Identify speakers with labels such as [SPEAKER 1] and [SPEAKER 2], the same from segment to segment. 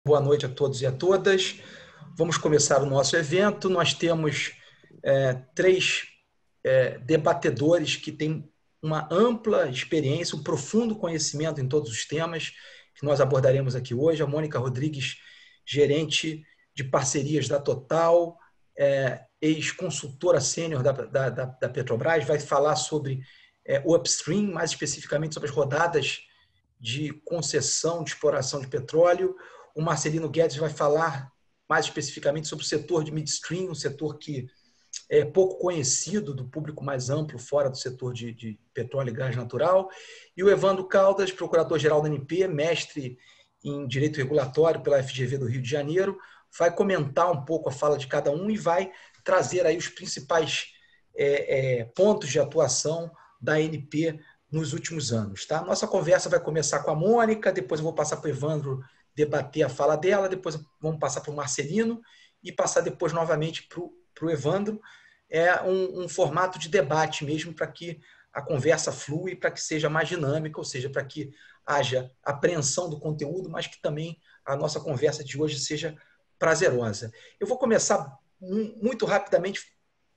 [SPEAKER 1] Boa noite a todos e a todas. Vamos começar o nosso evento. Nós temos três debatedores que têm uma ampla experiência, um profundo conhecimento em todos os temas que nós abordaremos aqui hoje. A Mônica Rodrigues, gerente de parcerias da Total, ex-consultora sênior da Petrobras, vai falar sobre o upstream, mais especificamente sobre as rodadas de concessão de exploração de petróleo. O Marcelino Guedes vai falar mais especificamente sobre o setor de midstream, um setor que é pouco conhecido do público mais amplo fora do setor de petróleo e gás natural. E o Evandro Caldas, procurador-geral da ANP, mestre em Direito Regulatório pela FGV do Rio de Janeiro, vai comentar um pouco a fala de cada um e vai trazer aí os principais pontos de atuação da ANP nos últimos anos. Tá? Nossa conversa vai começar com a Mônica, depois eu vou passar para o Evandro debater a fala dela, depois vamos passar para o Marcelino e passar depois novamente para o Evandro. É um formato de debate mesmo, para que a conversa flua e para que seja mais dinâmica, ou seja, para que haja apreensão do conteúdo, mas que também a nossa conversa de hoje seja prazerosa. Eu vou começar muito rapidamente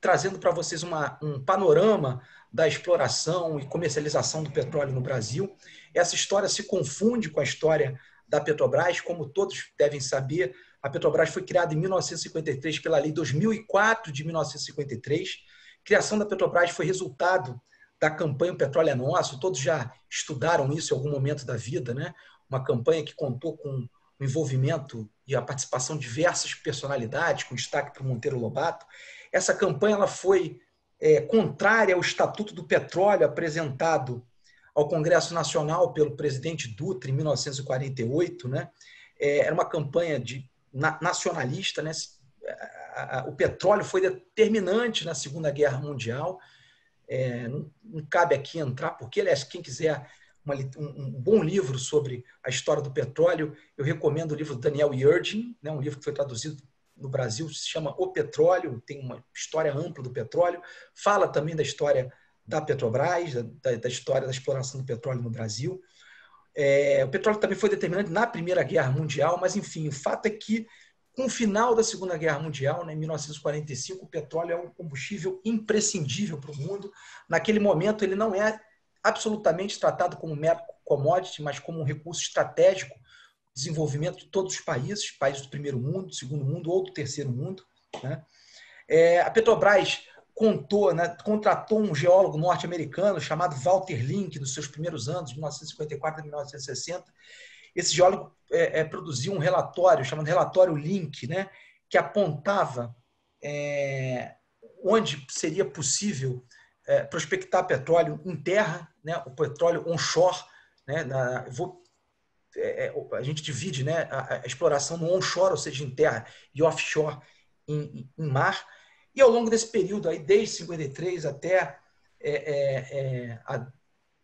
[SPEAKER 1] trazendo para vocês um panorama da exploração e comercialização do petróleo no Brasil. Essa história se confunde com a história da Petrobras. Como todos devem saber, a Petrobras foi criada em 1953 pela Lei 2004 de 1953. A criação da Petrobras foi resultado da campanha O Petróleo é Nosso. Todos já estudaram isso em algum momento da vida, né? Uma campanha que contou com o envolvimento e a participação de diversas personalidades, com destaque para o Monteiro Lobato. Essa campanha ela foi contrária ao Estatuto do Petróleo apresentado ao Congresso Nacional pelo presidente Dutra em 1948, né? Era uma campanha nacionalista, né? O petróleo foi determinante na Segunda Guerra Mundial. Não cabe aqui entrar, porque, aliás, quem quiser um bom livro sobre a história do petróleo, eu recomendo o livro do Daniel Yergin, né? Um livro que foi traduzido no Brasil, se chama O Petróleo, tem uma história ampla do petróleo, fala também da história da Petrobras, da história da exploração do petróleo no Brasil. O petróleo também foi determinante na Primeira Guerra Mundial, mas, enfim, o fato é que, com o final da Segunda Guerra Mundial, né, em 1945, o petróleo é um combustível imprescindível para o mundo. Naquele momento, ele não é absolutamente tratado como mero commodity, mas como um recurso estratégico de desenvolvimento de todos os países do primeiro mundo, do segundo mundo ou do terceiro mundo, né? A Petrobras contratou um geólogo norte-americano chamado Walter Link nos seus primeiros anos, de 1954 a 1960. Esse geólogo produziu um relatório chamado Relatório Link, né, que apontava onde seria possível prospectar petróleo em terra, né, o petróleo onshore, né, a gente divide, né, a exploração no onshore, ou seja, em terra, e offshore, em mar. E ao longo desse período, aí, desde 53 até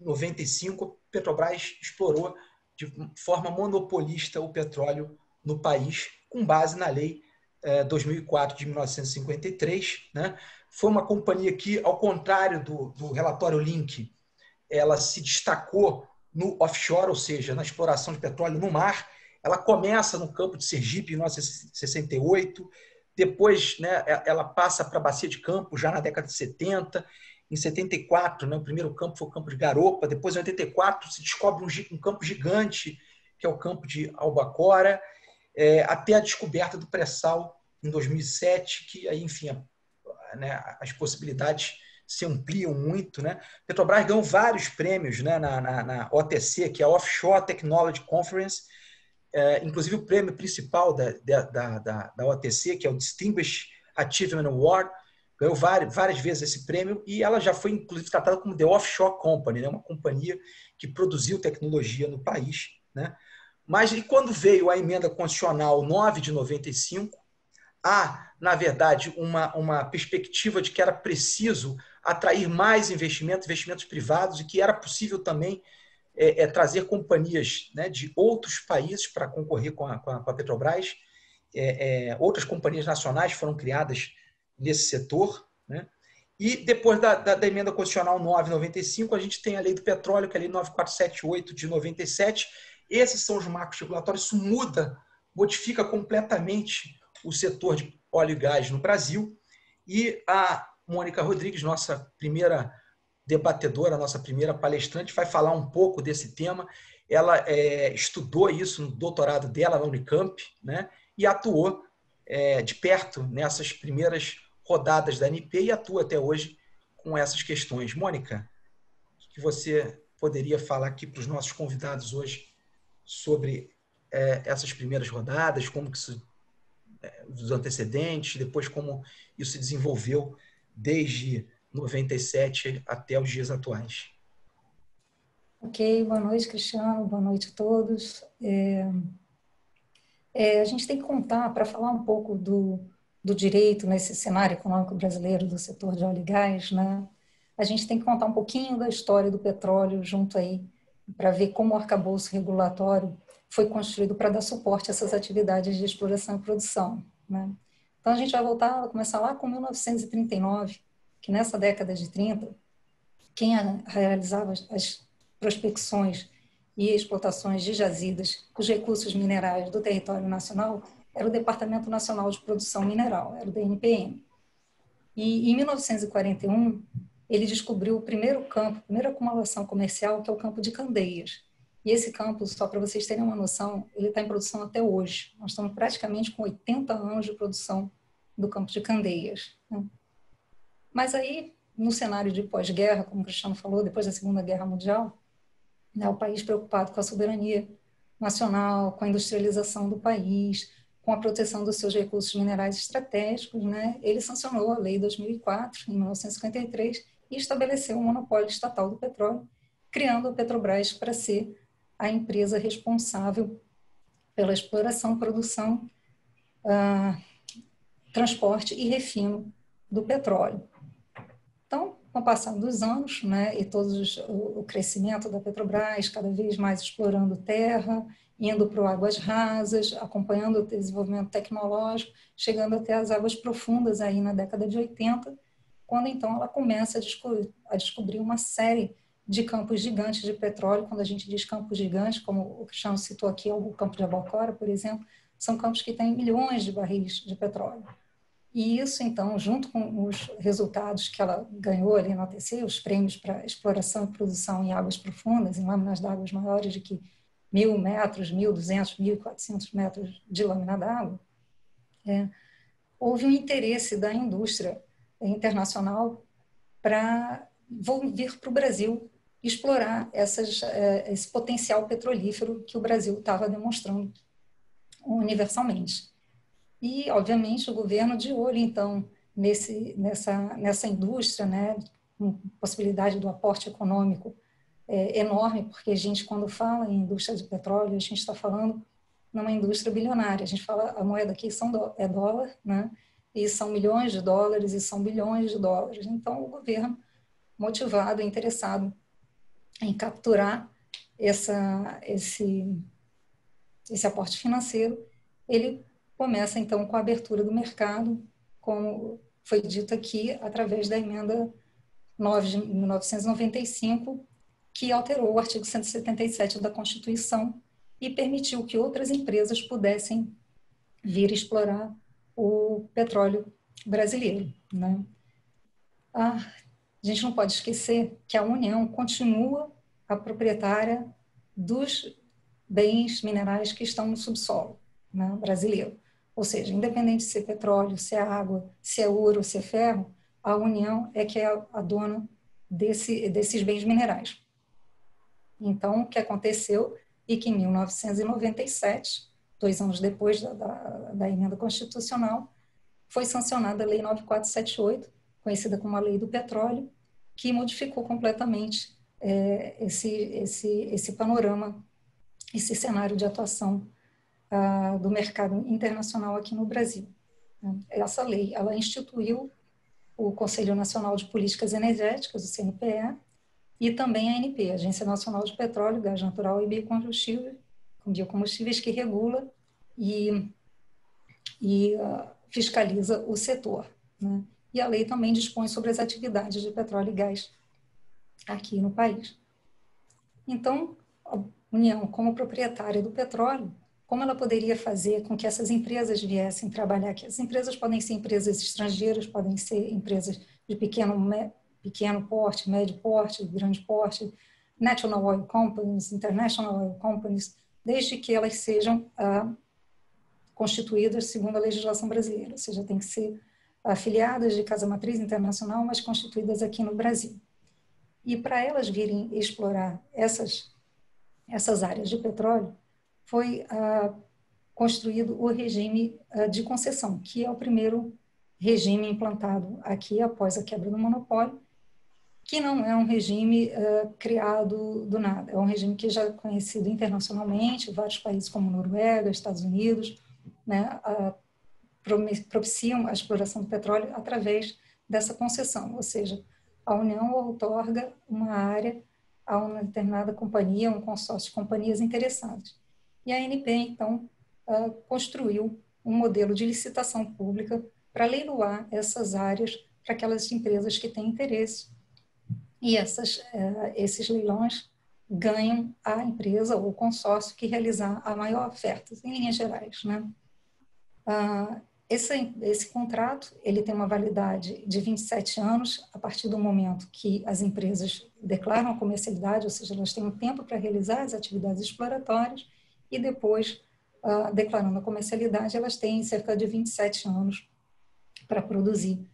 [SPEAKER 1] 95, a Petrobras explorou de forma monopolista o petróleo no país, com base na Lei 2004 de 1953. Né? Foi uma companhia que, ao contrário do relatório Link, ela se destacou no offshore, ou seja, na exploração de petróleo no mar. Ela começa no campo de Sergipe em 1968, depois, né, ela passa para a Bacia de Campos já na década de 70. Em 74, né, o primeiro campo foi o campo de Garopa. Depois, em 84, se descobre um campo gigante, que é o campo de Albacora, até a descoberta do pré-sal em 2007, que aí, enfim, as possibilidades se ampliam muito. Né? Petrobras ganhou vários prêmios, né, na OTC, que é a Offshore Technology Conference, inclusive o prêmio principal da OTC, que é o Distinguished Achievement Award, ganhou várias vezes esse prêmio, e ela já foi, inclusive, tratada como The Offshore Company, né? Uma companhia que produziu tecnologia no país. Né? Mas e quando veio a emenda constitucional 9 de 95, há, na verdade, uma perspectiva de que era preciso atrair mais investimentos privados e que era possível também trazer companhias, né, de outros países para concorrer com a Petrobras. Outras companhias nacionais foram criadas nesse setor. Né? E depois da emenda constitucional 995, a gente tem a Lei do Petróleo, que é a Lei 9478 de 97. Esses são os marcos regulatórios. Isso muda modifica completamente o setor de óleo e gás no Brasil. E a Mônica Rodrigues, nossa primeira debatedora, nossa primeira palestrante, vai falar um pouco desse tema. Ela estudou isso no doutorado dela na Unicamp, né? E atuou de perto nessas primeiras rodadas da ANP e atua até hoje com essas questões. Mônica, o que você poderia falar aqui para os nossos convidados hoje sobre essas primeiras rodadas, como que isso, os antecedentes, depois como isso se desenvolveu desde 97 até os dias atuais?
[SPEAKER 2] Ok, boa noite, Cristiano, boa noite a todos. A gente tem que contar, para falar um pouco do direito nesse cenário econômico brasileiro do setor de óleo e gás, né? A gente tem que contar um pouquinho da história do petróleo junto aí, para ver como o arcabouço regulatório foi construído para dar suporte a essas atividades de exploração e produção, né? Então, a gente vai voltar a começar lá com 1939, que nessa década de 30, quem realizava as prospecções e explotações de jazidas os recursos minerais do território nacional era o Departamento Nacional de Produção Mineral, era o DNPM. E em 1941, ele descobriu o primeiro campo, a primeira acumulação comercial, que é o campo de Candeias. E esse campo, só para vocês terem uma noção, ele está em produção até hoje. Nós estamos praticamente com 80 anos de produção do campo de Candeias, né? Mas aí, no cenário de pós-guerra, como o Cristiano falou, depois da Segunda Guerra Mundial, né, o país preocupado com a soberania nacional, com a industrialização do país, com a proteção dos seus recursos minerais estratégicos, né, ele sancionou a Lei 2004, em 1953, e estabeleceu o monopólio estatal do petróleo, criando a Petrobras para ser a empresa responsável pela exploração, produção, transporte e refino do petróleo. Então, com o passar dos anos, né, e o crescimento da Petrobras, cada vez mais explorando terra, indo para águas rasas, acompanhando o desenvolvimento tecnológico, chegando até as águas profundas aí na década de 80, quando então ela começa a descobrir uma série de campos gigantes de petróleo. Quando a gente diz campos gigantes, como o Cristiano citou aqui, o campo de Albacora, por exemplo, são campos que têm milhões de barris de petróleo. E isso, então, junto com os resultados que ela ganhou ali na OTC, os prêmios para exploração e produção em águas profundas, em lâminas d'água maiores de que 1.000 metros, 1.200, 1.400 metros de lâmina d'água, houve um interesse da indústria internacional para vir para o Brasil explorar esse potencial petrolífero que o Brasil estava demonstrando universalmente. E, obviamente, o governo de olho, então, nessa indústria, né, com possibilidade do aporte econômico enorme, porque a gente, quando fala em indústria de petróleo, a gente está falando numa indústria bilionária. A gente fala, a moeda aqui é dólar, né, e são milhões de dólares e são bilhões de dólares. Então, o governo, motivado, interessado em capturar esse aporte financeiro, ele começa, então, com a abertura do mercado, como foi dito aqui, através da emenda 9 de 1995, que alterou o artigo 177 da Constituição e permitiu que outras empresas pudessem vir explorar o petróleo brasileiro, né? A gente não pode esquecer que a União continua a proprietária dos bens minerais que estão no subsolo, né, brasileiro. Ou seja, independente de ser petróleo, se é água, se é ouro, se é ferro, a União é que é a dona desses bens minerais. Então, o que aconteceu é que em 1997, 2 anos depois da emenda constitucional, foi sancionada a Lei 9478, conhecida como a Lei do Petróleo, que modificou completamente esse panorama, esse cenário de atuação do mercado internacional aqui no Brasil. Essa lei, ela instituiu o Conselho Nacional de Políticas Energéticas, o CNPE, e também a ANP, Agência Nacional de Petróleo, Gás Natural e Biocombustíveis, que regula e fiscaliza o setor, né? E a lei também dispõe sobre as atividades de petróleo e gás aqui no país. Então, a União, como proprietária do petróleo, como ela poderia fazer com que essas empresas viessem trabalhar aqui. As empresas podem ser empresas estrangeiras, podem ser empresas de pequeno porte, médio porte, grande porte, national oil companies, international oil companies, desde que elas sejam constituídas segundo a legislação brasileira, ou seja, tem que ser afiliadas de casa matriz internacional, mas constituídas aqui no Brasil. E para elas virem explorar essas áreas de petróleo, foi construído o regime de concessão, que é o primeiro regime implantado aqui após a quebra do monopólio, que não é um regime criado do nada, é um regime que já é conhecido internacionalmente, vários países como Noruega, Estados Unidos, né, propiciam a exploração do petróleo através dessa concessão, ou seja, a União outorga uma área a uma determinada companhia, um consórcio de companhias interessadas. E a ANP, então, construiu um modelo de licitação pública para leiloar essas áreas para aquelas empresas que têm interesse. E esses leilões ganham a empresa ou o consórcio que realizar a maior oferta, em linhas gerais, né? Esse contrato ele tem uma validade de 27 anos, a partir do momento que as empresas declaram a comercialidade, ou seja, elas têm um tempo para realizar as atividades exploratórias, e depois, declarando a comercialidade, elas têm cerca de 27 anos para produzir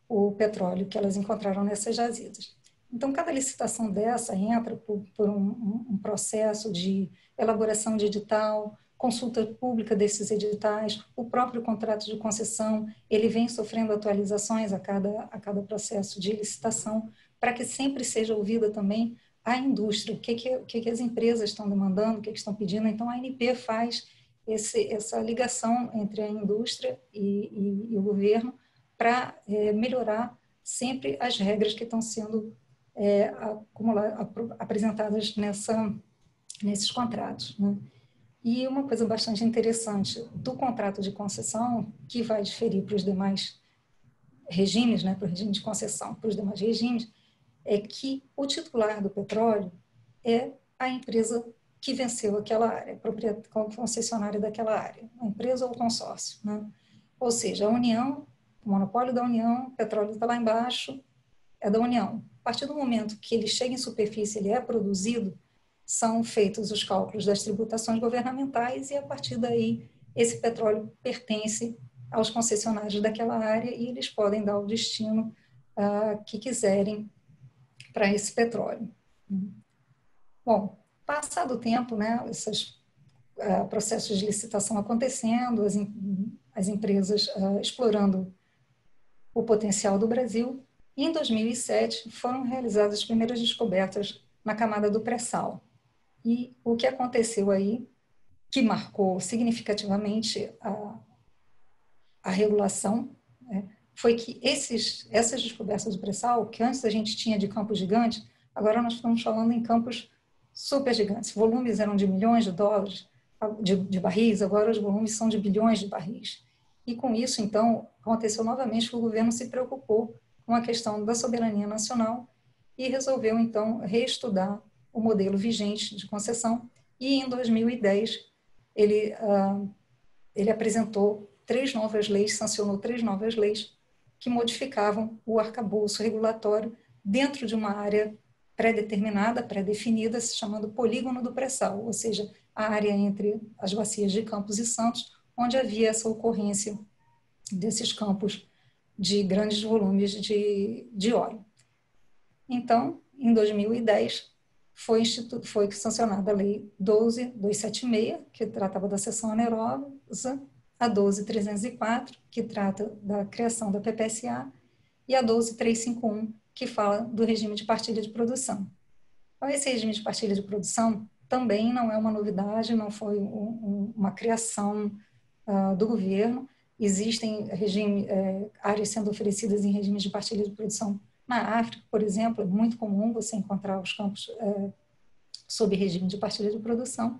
[SPEAKER 2] o petróleo que elas encontraram nessas jazidas. Então, cada licitação dessa entra por um processo de elaboração de edital, consulta pública desses editais, o próprio contrato de concessão, ele vem sofrendo atualizações a cada processo de licitação, para que sempre seja ouvida também a indústria, o que as empresas estão demandando, o que estão pedindo. Então, a ANP faz essa ligação entre a indústria e o governo para melhorar sempre as regras que estão sendo apresentadas nesses contratos, né? E uma coisa bastante interessante do contrato de concessão, que vai diferir para os demais regimes, né, para o regime de concessão, para os demais regimes, é que o titular do petróleo é a empresa que venceu aquela área, a concessionária daquela área, a empresa ou o consórcio, né? Ou seja, a União, o monopólio da União, o petróleo está lá embaixo, é da União. A partir do momento que ele chega em superfície, ele é produzido, são feitos os cálculos das tributações governamentais, e a partir daí esse petróleo pertence aos concessionários daquela área e eles podem dar o destino que quiserem para esse petróleo. Bom, passado o tempo, né, esses processos de licitação acontecendo, as empresas explorando o potencial do Brasil, e em 2007 foram realizadas as primeiras descobertas na camada do pré-sal. E o que aconteceu aí, que marcou significativamente a regulação, né, foi que essas descobertas do pré-sal, que antes a gente tinha de campos gigantes, agora nós estamos falando em campos super gigantes. Volumes eram de milhões de dólares, de barris, agora os volumes são de bilhões de barris. E com isso, então, aconteceu novamente que o governo se preocupou com a questão da soberania nacional e resolveu, então, reestudar o modelo vigente de concessão, e em 2010 ele apresentou 3 novas leis, sancionou 3 novas leis que modificavam o arcabouço regulatório dentro de uma área pré-determinada, pré-definida, se chamando polígono do pré-sal, ou seja, a área entre as bacias de Campos e Santos, onde havia essa ocorrência desses campos de grandes volumes de óleo. Então, em 2010, foi sancionada a Lei 12.276, que tratava da cessão onerosa, a 12.304, que trata da criação da PPSA, e a 12.351, que fala do regime de partilha de produção. Então, esse regime de partilha de produção também não é uma novidade, não foi uma criação do governo. Existem áreas sendo oferecidas em regimes de partilha de produção na África, por exemplo. É muito comum você encontrar os campos sob regime de partilha de produção.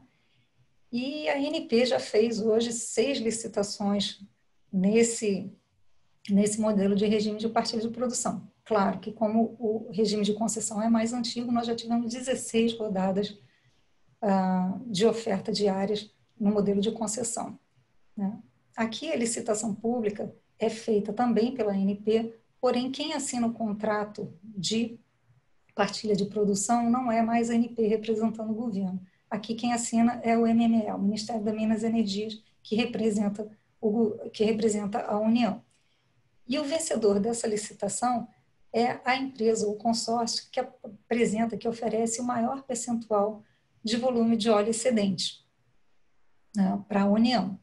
[SPEAKER 2] E a ANP já fez hoje 6 licitações nesse modelo de regime de partilha de produção. Claro que, como o regime de concessão é mais antigo, nós já tivemos 16 rodadas de oferta de áreas no modelo de concessão, né? Aqui a licitação pública é feita também pela ANP, porém quem assina o contrato de partilha de produção não é mais a ANP representando o governo. Aqui quem assina é o MME, o Ministério das Minas e Energias, que representa a União. E o vencedor dessa licitação é a empresa, o consórcio, que apresenta, que oferece o maior percentual de volume de óleo excedente, né, para a União.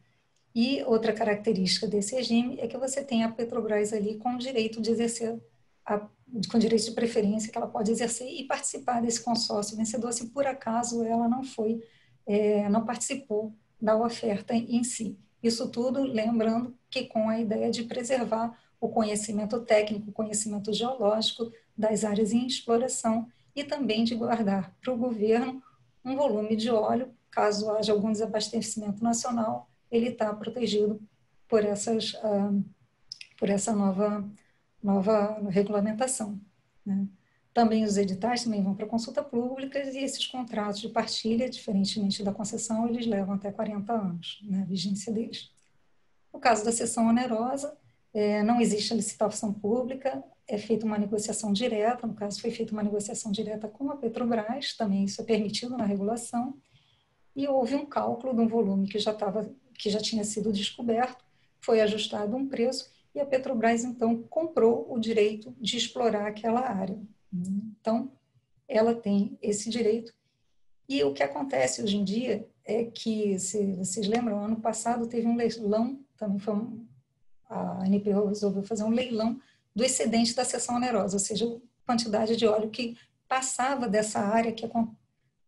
[SPEAKER 2] E outra característica desse regime é que você tem a Petrobras ali com direito de exercer, com direito de preferência que ela pode exercer e participar desse consórcio vencedor se por acaso ela não participou da oferta em si. Isso tudo lembrando que com a ideia de preservar o conhecimento técnico, o conhecimento geológico das áreas em exploração e também de guardar para o governo um volume de óleo, caso haja algum desabastecimento nacional, ele está protegido por essa nova regulamentação, né? Também os editais também vão para consulta pública e esses contratos de partilha, diferentemente da concessão, eles levam até 40 anos, né, a vigência deles. No caso da cessão onerosa, não existe a licitação pública, é feita uma negociação direta, no caso foi feita uma negociação direta com a Petrobras, também isso é permitido na regulação, e houve um cálculo de um volume que já tinha sido descoberto, foi ajustado um preço e a Petrobras então comprou o direito de explorar aquela área. Então, ela tem esse direito. E o que acontece hoje em dia é que, se vocês lembram, ano passado teve um leilão, também a ANP resolveu fazer um leilão do excedente da cessão onerosa, ou seja, a quantidade de óleo que passava dessa área que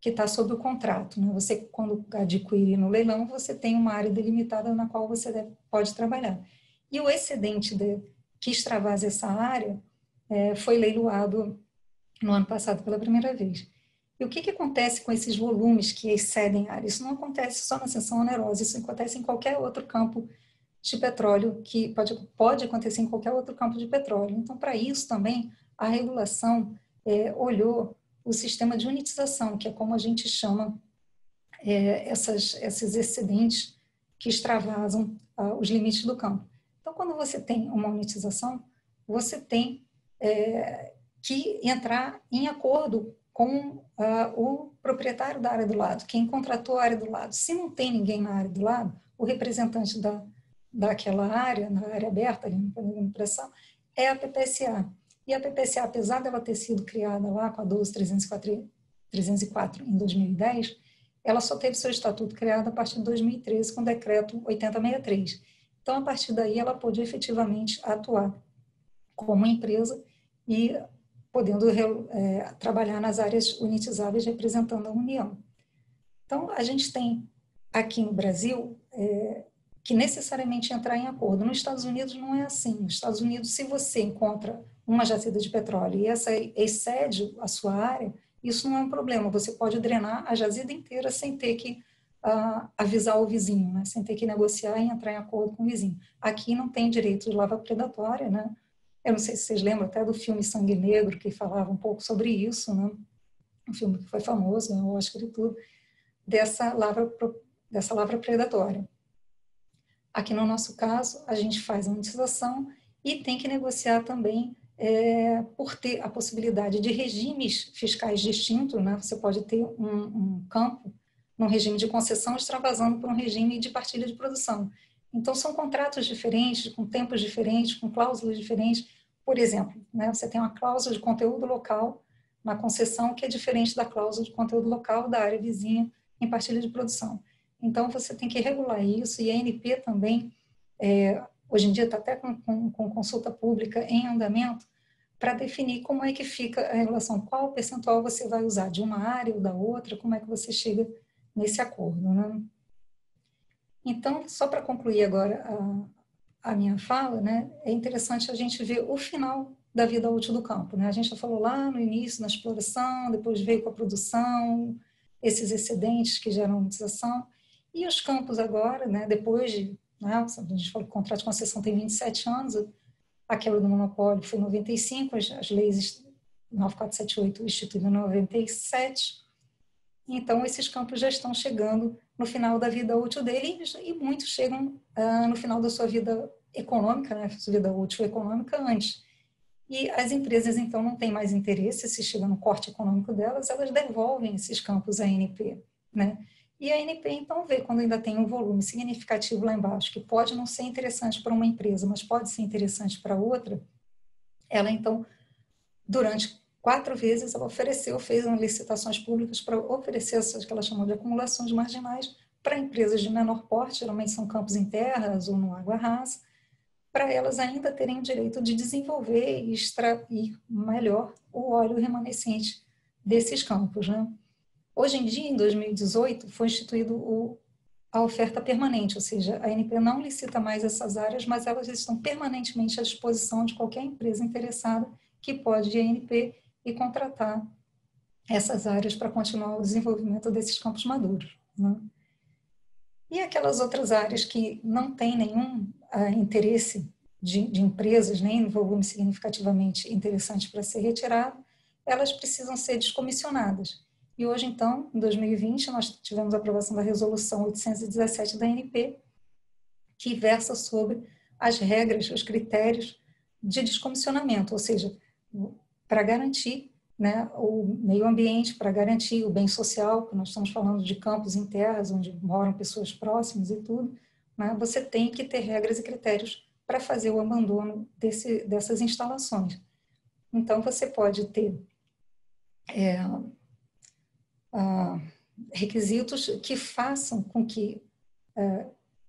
[SPEAKER 2] está sob o contrato, né? Você, quando adquirir no leilão, você tem uma área delimitada na qual você pode trabalhar. E o excedente que extravasa essa área foi leiloado no ano passado pela primeira vez. E o que acontece com esses volumes que excedem a área? Isso não acontece só na cessão onerosa, isso acontece em qualquer outro campo de petróleo, que pode acontecer em qualquer outro campo de petróleo. Então, para isso também, a regulação olhou o sistema de unitização, que é como a gente chama esses excedentes que extravasam os limites do campo. Então, quando você tem uma unitização, você tem que entrar em acordo com o proprietário da área do lado, quem contratou a área do lado. Se não tem ninguém na área do lado, o representante daquela área, na área aberta, ali na impressão, é a PPSA. E a PPSA, apesar dela ter sido criada lá com a 12.304 em 2010, ela só teve seu estatuto criado a partir de 2013 com o decreto 8063. Então, a partir daí, ela pôde efetivamente atuar como empresa e podendo trabalhar nas áreas unitizáveis representando a União. Então, a gente tem aqui no Brasil que necessariamente entrar em acordo. Nos Estados Unidos não é assim. Nos Estados Unidos, se você encontra uma jazida de petróleo e essa excede a sua área, isso não é um problema. Você pode drenar a jazida inteira sem ter que avisar o vizinho, né? Sem ter que negociar e entrar em acordo com o vizinho. Aqui não tem direito de lavra predatória, né? Eu não sei se vocês lembram até do filme Sangue Negro, que falava um pouco sobre isso, né? Um filme que foi famoso, né? O Oscar e tudo, dessa lavra predatória. Aqui no nosso caso, a gente faz a unitização e tem que negociar também por ter a possibilidade de regimes fiscais distintos, né? Você pode ter um campo num regime de concessão extravasando para um regime de partilha de produção. Então, são contratos diferentes, com tempos diferentes, com cláusulas diferentes. Por exemplo, né, você tem uma cláusula de conteúdo local na concessão que é diferente da cláusula de conteúdo local da área vizinha em partilha de produção. Então, você tem que regular isso, e a ANP também, hoje em dia está até com consulta pública em andamento, para definir como é que fica a regulação, qual percentual você vai usar de uma área ou da outra, como é que você chega nesse acordo, né? Então, só para concluir agora a minha fala, né, é interessante a gente ver o final da vida útil do campo, né? A gente já falou lá no início, na exploração, depois veio com a produção, esses excedentes que geram monetização, e os campos agora, né, depois de, né, a gente falou que o contrato de concessão tem 27 anos, a quebra do monopólio foi em 95, as leis 9478 instituídas em 97, Então, esses campos já estão chegando no final da vida útil deles e muitos chegam no final da sua vida econômica, né, sua vida útil econômica antes. E as empresas, então, não têm mais interesse, se chega no corte econômico delas, elas devolvem esses campos à ANP, né? E a ANP, então, vê quando ainda tem um volume significativo lá embaixo, que pode não ser interessante para uma empresa, mas pode ser interessante para outra, ela, então, durante 4 vezes, ela ofereceu, fez licitações públicas para oferecer essas que ela chamou de acumulações marginais para empresas de menor porte, geralmente são campos em terras ou no água rasa, para elas ainda terem o direito de desenvolver e extrair melhor o óleo remanescente desses campos, né? Hoje em dia, em 2018, foi instituído a oferta permanente, ou seja, a ANP não licita mais essas áreas, mas elas estão permanentemente à disposição de qualquer empresa interessada que pode ir à ANP e contratar essas áreas para continuar o desenvolvimento desses campos maduros, né? E aquelas outras áreas que não têm nenhum interesse de empresas, nem volume significativamente interessante para ser retirado, elas precisam ser descomissionadas. E hoje, então, em 2020, nós tivemos a aprovação da Resolução 817 da ANP, que versa sobre as regras, os critérios de descomissionamento, ou seja, para garantir, né, o meio ambiente, para garantir o bem social, que nós estamos falando de campos em terras, onde moram pessoas próximas e tudo, né, você tem que ter regras e critérios para fazer o abandono dessas instalações. Então, você pode ter requisitos que façam com que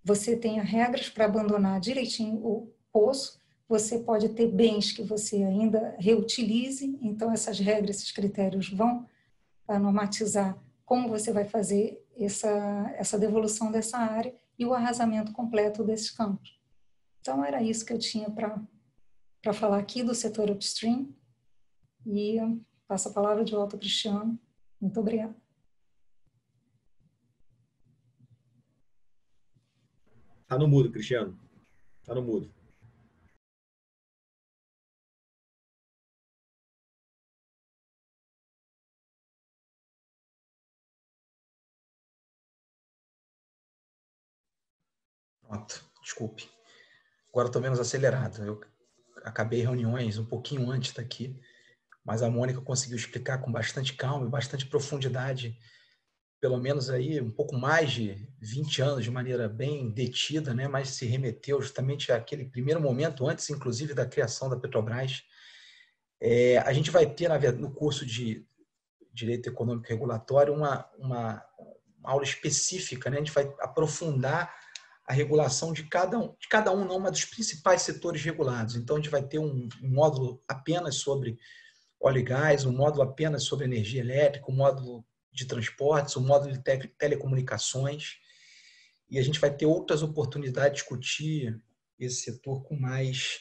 [SPEAKER 2] você tenha regras para abandonar direitinho o poço, você pode ter bens que você ainda reutilize, então essas regras, esses critérios vão normatizar como você vai fazer essa devolução dessa área e o arrasamento completo desses campos. Então, era isso que eu tinha para falar aqui do setor upstream e passo a palavra de volta ao Cristiano. Muito obrigada.
[SPEAKER 3] Está no mudo, Cristiano. Está no mudo.
[SPEAKER 1] Pronto, desculpe. Agora estou menos acelerado. Eu acabei reuniões um pouquinho antes daqui, mas a Mônica conseguiu explicar com bastante calma e bastante profundidade, pelo menos aí um pouco mais de 20 anos de maneira bem detida, né? Mas se remeteu justamente àquele primeiro momento, antes inclusive da criação da Petrobras. A gente vai ter no curso de Direito Econômico e Regulatório uma aula específica, né? A gente vai aprofundar a regulação de cada um não, mas dos principais setores regulados. Então, a gente vai ter um módulo apenas sobre óleo e gás, um módulo apenas sobre energia elétrica, um módulo de transportes, um módulo de telecomunicações, e a gente vai ter outras oportunidades de discutir esse setor com mais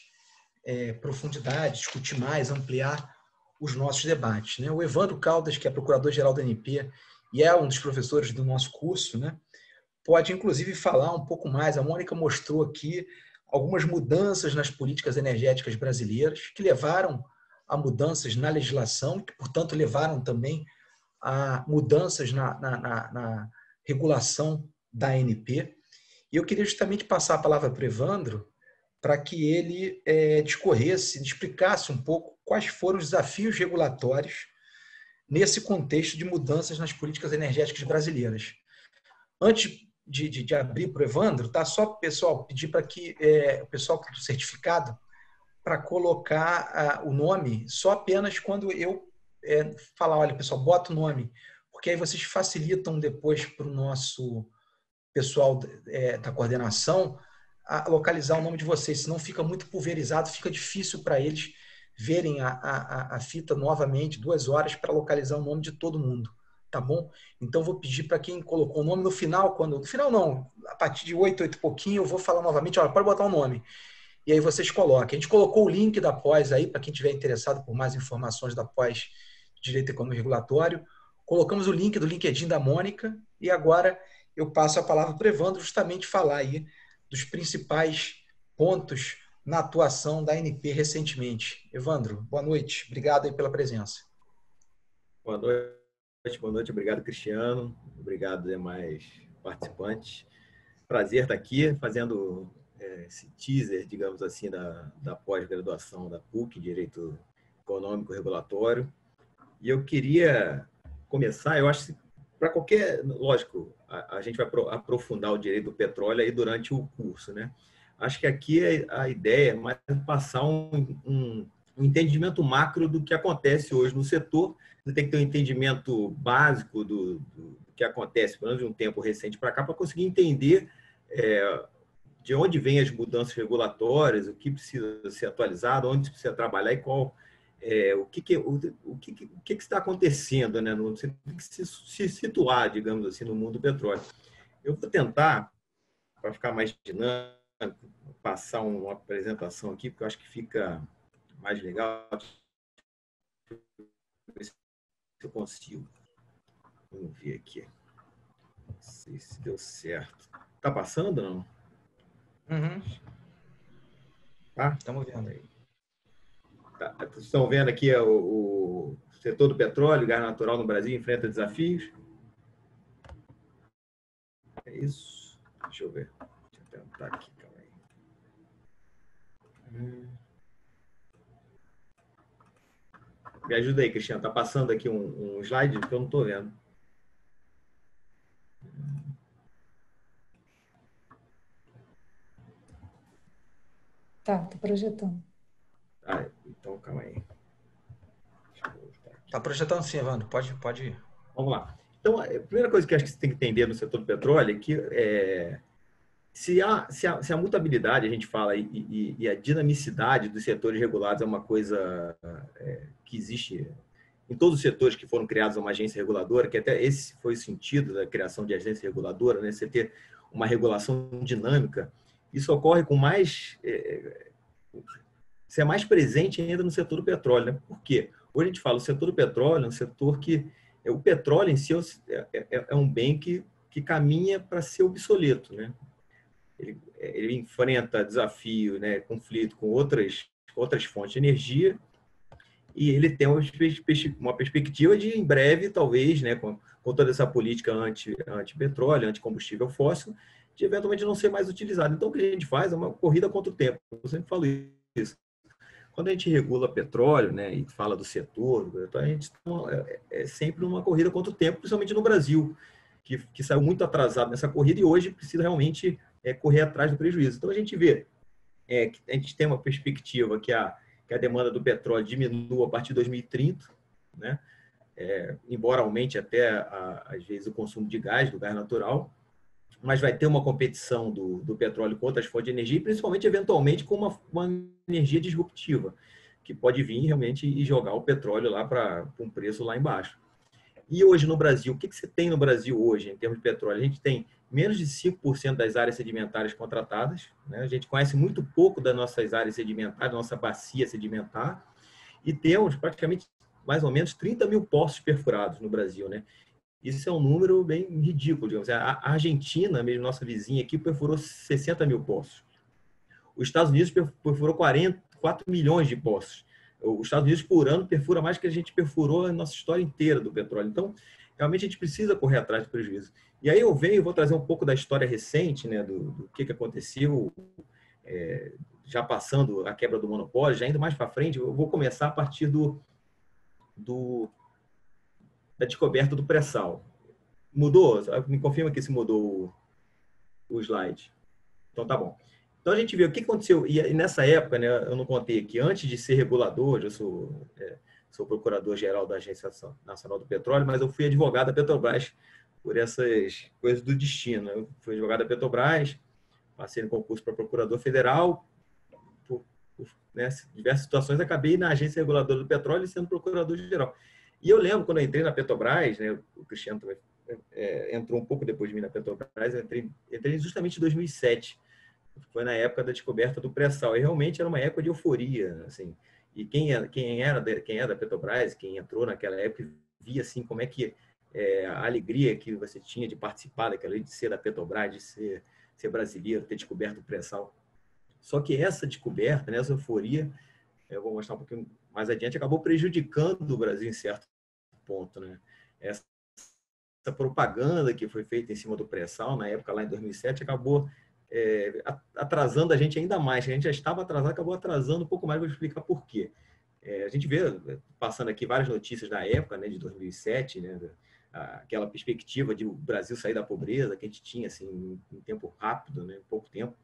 [SPEAKER 1] profundidade, discutir mais, ampliar os nossos debates, né? O Evandro Caldas, que é procurador-geral da ANP e é um dos professores do nosso curso, né, pode, inclusive, falar um pouco mais. A Mônica mostrou aqui algumas mudanças nas políticas energéticas brasileiras que levaram a mudanças na legislação, que, portanto, levaram também a mudanças na regulação da ANP. E eu queria justamente passar a palavra para o Evandro para que ele discorresse, explicasse um pouco quais foram os desafios regulatórios nesse contexto de mudanças nas políticas energéticas brasileiras. Antes de abrir para o Evandro, tá? Só, pessoal, pedir para que o pessoal do certificado para colocar o nome só apenas quando eu falar, olha, pessoal, bota o nome, porque aí vocês facilitam depois para o nosso pessoal da coordenação a localizar o nome de vocês, senão fica muito pulverizado, fica difícil para eles verem a fita novamente, 2 horas, para localizar o nome de todo mundo. Tá bom? Então, vou pedir para quem colocou o nome no final, no final não, a partir de 8 e pouquinho, eu vou falar novamente, olha, pode botar o nome. E aí vocês coloquem. A gente colocou o link da pós aí, para quem estiver interessado por mais informações da pós Direito Econômico e Regulatório. Colocamos o link do LinkedIn da Mônica e agora eu passo a palavra para o Evandro justamente falar aí dos principais pontos na atuação da ANP recentemente. Evandro, boa noite. Obrigado aí pela presença.
[SPEAKER 3] Boa noite, boa noite. Obrigado, Cristiano. Obrigado, demais participantes. Prazer estar aqui fazendo esse teaser, digamos assim, da pós-graduação da PUC, Direito Econômico Regulatório. E eu queria começar, eu acho que para qualquer... Lógico, a gente vai aprofundar o direito do petróleo aí durante o curso, né? Acho que aqui a ideia é mais passar um entendimento macro do que acontece hoje no setor. Você tem que ter um entendimento básico do que acontece, pelo menos de um tempo recente para cá, para conseguir entender de onde vêm as mudanças regulatórias, o que precisa ser atualizado, onde precisa trabalhar e qual o que está acontecendo, né? Você tem que se situar, digamos assim, no mundo do petróleo. Eu vou tentar, para ficar mais dinâmico, passar uma apresentação aqui, porque eu acho que fica mais legal. Se eu consigo. Vamos ver aqui. Não sei se deu certo. Tá passando ou não?
[SPEAKER 1] Uhum.
[SPEAKER 3] Tá?
[SPEAKER 1] Estamos vendo aí.
[SPEAKER 3] Tá. Vocês estão vendo aqui o setor do petróleo e gás natural no Brasil enfrenta desafios? É isso. Deixa eu ver. Deixa eu tentar aqui. Calma aí. Me ajuda aí, Cristiano. Tá passando aqui um slide que eu não estou vendo.
[SPEAKER 2] Tá projetando.
[SPEAKER 3] Então, calma aí.
[SPEAKER 1] Está projetando sim, Evandro. Pode ir.
[SPEAKER 3] Vamos lá. Então, a primeira coisa que acho que você tem que entender no setor do petróleo é que se a mutabilidade, a gente fala, e a dinamicidade dos setores regulados é uma coisa que existe em todos os setores que foram criados uma agência reguladora, que até esse foi o sentido da criação de agência reguladora, né? Você ter uma regulação dinâmica, isso ocorre com mais... Você é mais presente ainda no setor do petróleo, né? Por quê? Hoje a gente fala, o setor do petróleo é um setor que... O petróleo em si é um bem que caminha para ser obsoleto, né? Ele enfrenta desafio, né, conflito com outras fontes de energia e ele tem uma perspectiva de, em breve, talvez, né, com toda essa política anti-petróleo, anti-combustível fóssil, de eventualmente não ser mais utilizado. Então, o que a gente faz é uma corrida contra o tempo. Eu sempre falo isso. Quando a gente regula petróleo, né, e fala do setor, a gente é sempre uma corrida contra o tempo, principalmente no Brasil, que saiu muito atrasado nessa corrida e hoje precisa realmente correr atrás do prejuízo. Então, a gente vê que a gente tem uma perspectiva que a demanda do petróleo diminua a partir de 2030, né? Embora aumente até, às vezes, o consumo de gás, do gás natural, mas vai ter uma competição do petróleo com outras fontes de energia, e principalmente, eventualmente, com uma energia disruptiva, que pode vir realmente e jogar o petróleo lá para um preço lá embaixo. E hoje no Brasil, o que você tem no Brasil hoje em termos de petróleo? A gente tem menos de 5% das áreas sedimentares contratadas, né? A gente conhece muito pouco das nossas áreas sedimentares, da nossa bacia sedimentar, e temos praticamente mais ou menos 30 mil poços perfurados no Brasil, né? Isso é um número bem ridículo, digamos. A Argentina, mesmo nossa vizinha aqui, perfurou 60 mil poços. Os Estados Unidos perfurou 4 milhões de poços. Os Estados Unidos, por ano, perfura mais que a gente perfurou a nossa história inteira do petróleo. Então, realmente, a gente precisa correr atrás do prejuízo. E aí eu vou trazer um pouco da história recente, né, do que aconteceu, já passando a quebra do monopólio, já indo mais para frente. Eu vou começar a partir da descoberta do pré-sal. Mudou? Me confirma que se mudou o slide. Então, tá bom. Então, a gente vê o que aconteceu. E nessa época, né, eu não contei aqui, antes de ser regulador, eu sou procurador-geral da Agência Nacional do Petróleo, mas eu fui advogado da Petrobras por essas coisas do destino. Eu fui advogado da Petrobras, passei no concurso para procurador federal, por diversas situações, acabei na Agência Reguladora do Petróleo sendo procurador-geral. E eu lembro, quando eu entrei na Petrobras, né, o Cristiano também entrou um pouco depois de mim na Petrobras, eu entrei justamente em 2007. Foi na época da descoberta do pré-sal. E realmente era uma época de euforia, assim. E quem é da Petrobras, quem entrou naquela época, via assim como é que a alegria que você tinha de participar daquela, de ser da Petrobras, de ser brasileiro, ter descoberto o pré-sal. Só que essa descoberta, essa euforia, eu vou mostrar um pouquinho mais adiante, acabou prejudicando o Brasil em certo ponto, né? Essa propaganda que foi feita em cima do pré-sal, na época lá em 2007, acabou atrasando a gente ainda mais. A gente já estava atrasado, acabou atrasando um pouco mais. Vou explicar por quê. A gente vê, passando aqui várias notícias da época, né, de 2007, né, aquela perspectiva de o Brasil sair da pobreza que a gente tinha assim, em tempo rápido, né, em pouco tempo.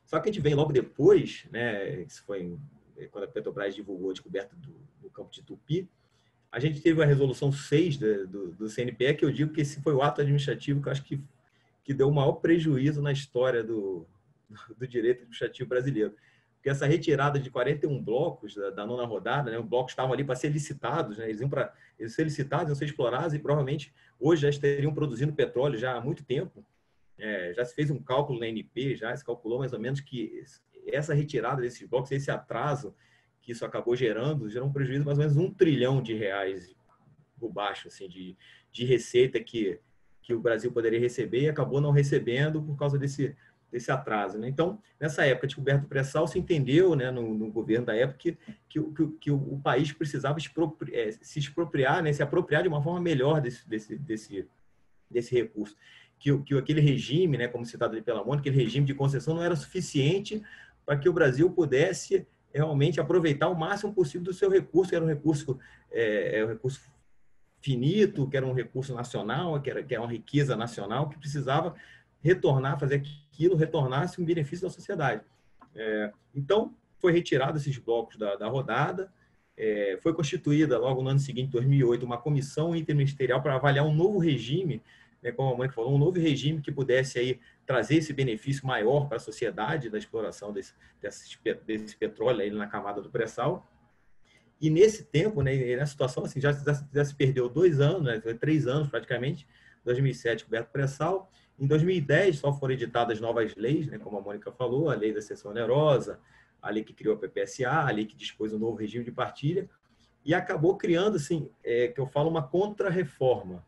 [SPEAKER 3] Só que a gente vem logo depois, né, isso foi quando a Petrobras divulgou a descoberta do campo de Tupi, a gente teve a resolução 6 do CNPE, que eu digo que esse foi o ato administrativo que eu acho que deu o maior prejuízo na história do direito administrativo brasileiro. Porque essa retirada de 41 blocos da nona rodada, né, os blocos estavam ali para ser licitados, né, eles ser licitados, iam ser explorados e provavelmente hoje já estariam produzindo petróleo já há muito tempo. Já se fez um cálculo na ANP, já se calculou mais ou menos que essa retirada desses blocos, esse atraso que isso acabou gerou um prejuízo de mais ou menos R$1 trilhão por baixo, assim, de receita que o Brasil poderia receber e acabou não recebendo por causa desse atraso, né? Então, nessa época de descoberta do pré-sal, se entendeu, né, no governo da época que o país precisava se expropriar, né, se apropriar de uma forma melhor desse recurso. Que aquele regime, né, como citado ali pela Mônica, aquele regime de concessão não era suficiente para que o Brasil pudesse realmente aproveitar o máximo possível do seu recurso, que era um recurso finito, que era um recurso nacional, que era uma riqueza nacional, que precisava fazer aquilo retornasse um benefício da sociedade. Então, foi retirado esses blocos da rodada, foi constituída logo no ano seguinte, 2008, uma comissão interministerial para avaliar um novo regime, né, como a Mônica falou, um novo regime que pudesse aí trazer esse benefício maior para a sociedade da exploração desse petróleo aí na camada do pré-sal. E nesse tempo, né, nessa situação, assim, já se perdeu 2 anos, né, 3 anos praticamente, 2007, coberto pré-sal. Em 2010, só foram editadas novas leis, né, como a Mônica falou, a lei da cessão onerosa, a lei que criou a PPSA, a lei que dispôs um novo regime de partilha, e acabou criando, assim, que eu falo, uma contra-reforma.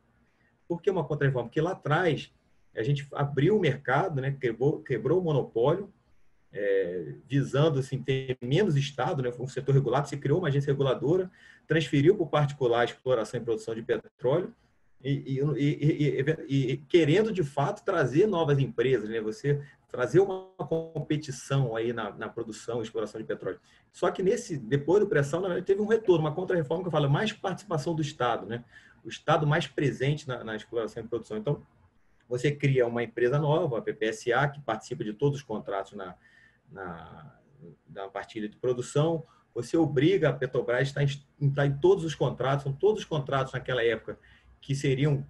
[SPEAKER 3] Por que uma contra-reforma? Porque lá atrás a gente abriu o mercado, né, quebrou o monopólio, visando assim, ter menos Estado, né, um setor regulado, se criou uma agência reguladora, transferiu para o particular a exploração e produção de petróleo e querendo, de fato, trazer novas empresas, né, você trazer uma competição aí na produção e exploração de petróleo. Só que depois do pré-sal, na verdade, teve um retorno, uma contra-reforma que eu falo, mais participação do Estado, né, o Estado mais presente na exploração e produção. Então, você cria uma empresa nova, a PPSA, que participa de todos os contratos na partilha de produção, você obriga a Petrobras a estar em todos os contratos, são todos os contratos naquela época que seriam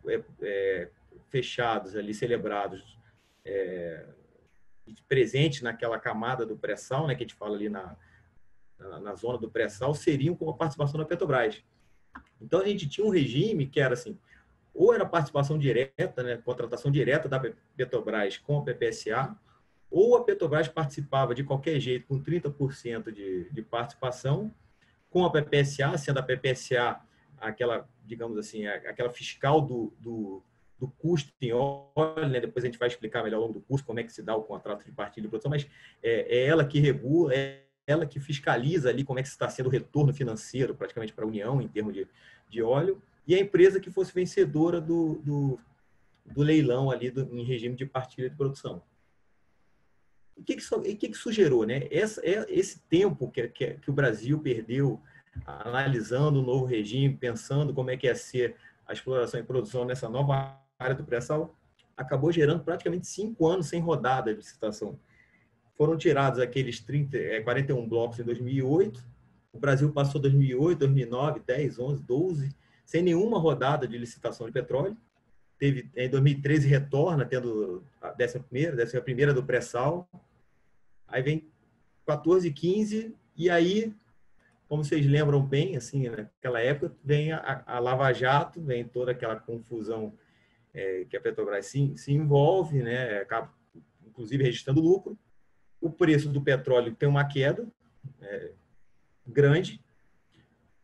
[SPEAKER 3] fechados ali, celebrados, presentes naquela camada do pré-sal, né, que a gente fala ali na zona do pré-sal, seriam com a participação da Petrobras. Então, a gente tinha um regime que era assim, ou era participação direta, né, contratação direta da Petrobras com a PPSA, ou a Petrobras participava de qualquer jeito com 30% de participação, com a PPSA, sendo a PPSA aquela, digamos assim, aquela fiscal do custo em óleo, né? Depois a gente vai explicar melhor ao longo do curso como é que se dá o contrato de partilha de produção, mas é ela que regula, é ela que fiscaliza ali como é que está sendo o retorno financeiro praticamente para a União em termos de óleo, e a empresa que fosse vencedora do leilão ali em regime de partilha de produção. O que isso gerou, né? Esse tempo que o Brasil perdeu analisando o novo regime, pensando como é que ia ser a exploração e produção nessa nova área do pré-sal, acabou gerando praticamente 5 anos sem rodada de licitação. Foram tirados aqueles 41 blocos em 2008, o Brasil passou 2008, 2009, 10, 11, 12, sem nenhuma rodada de licitação de petróleo. Teve, em 2013 retorna, tendo a 11ª do pré-sal. Aí vem 14, 15, e aí, como vocês lembram bem, assim, naquela época, vem a Lava Jato, vem toda aquela confusão que a Petrobras se envolve, né, acaba, inclusive, registrando lucro. O preço do petróleo tem uma queda grande.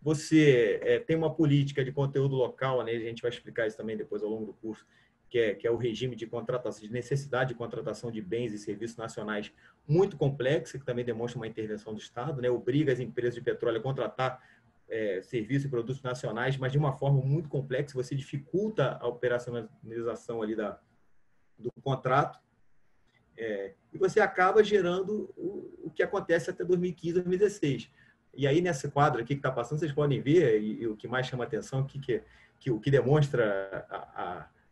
[SPEAKER 3] Você tem uma política de conteúdo local, né? A gente vai explicar isso também depois ao longo do curso, que é o regime de contratação, de necessidade de contratação de bens e serviços nacionais muito complexa, que também demonstra uma intervenção do Estado, né? Obriga as empresas de petróleo a contratar serviços e produtos nacionais, mas de uma forma muito complexa, você dificulta a operacionalização ali do contrato, e você acaba gerando o que acontece até 2015, 2016. E aí, nesse quadro aqui que está passando, vocês podem ver, e o que mais chama atenção, o que demonstra,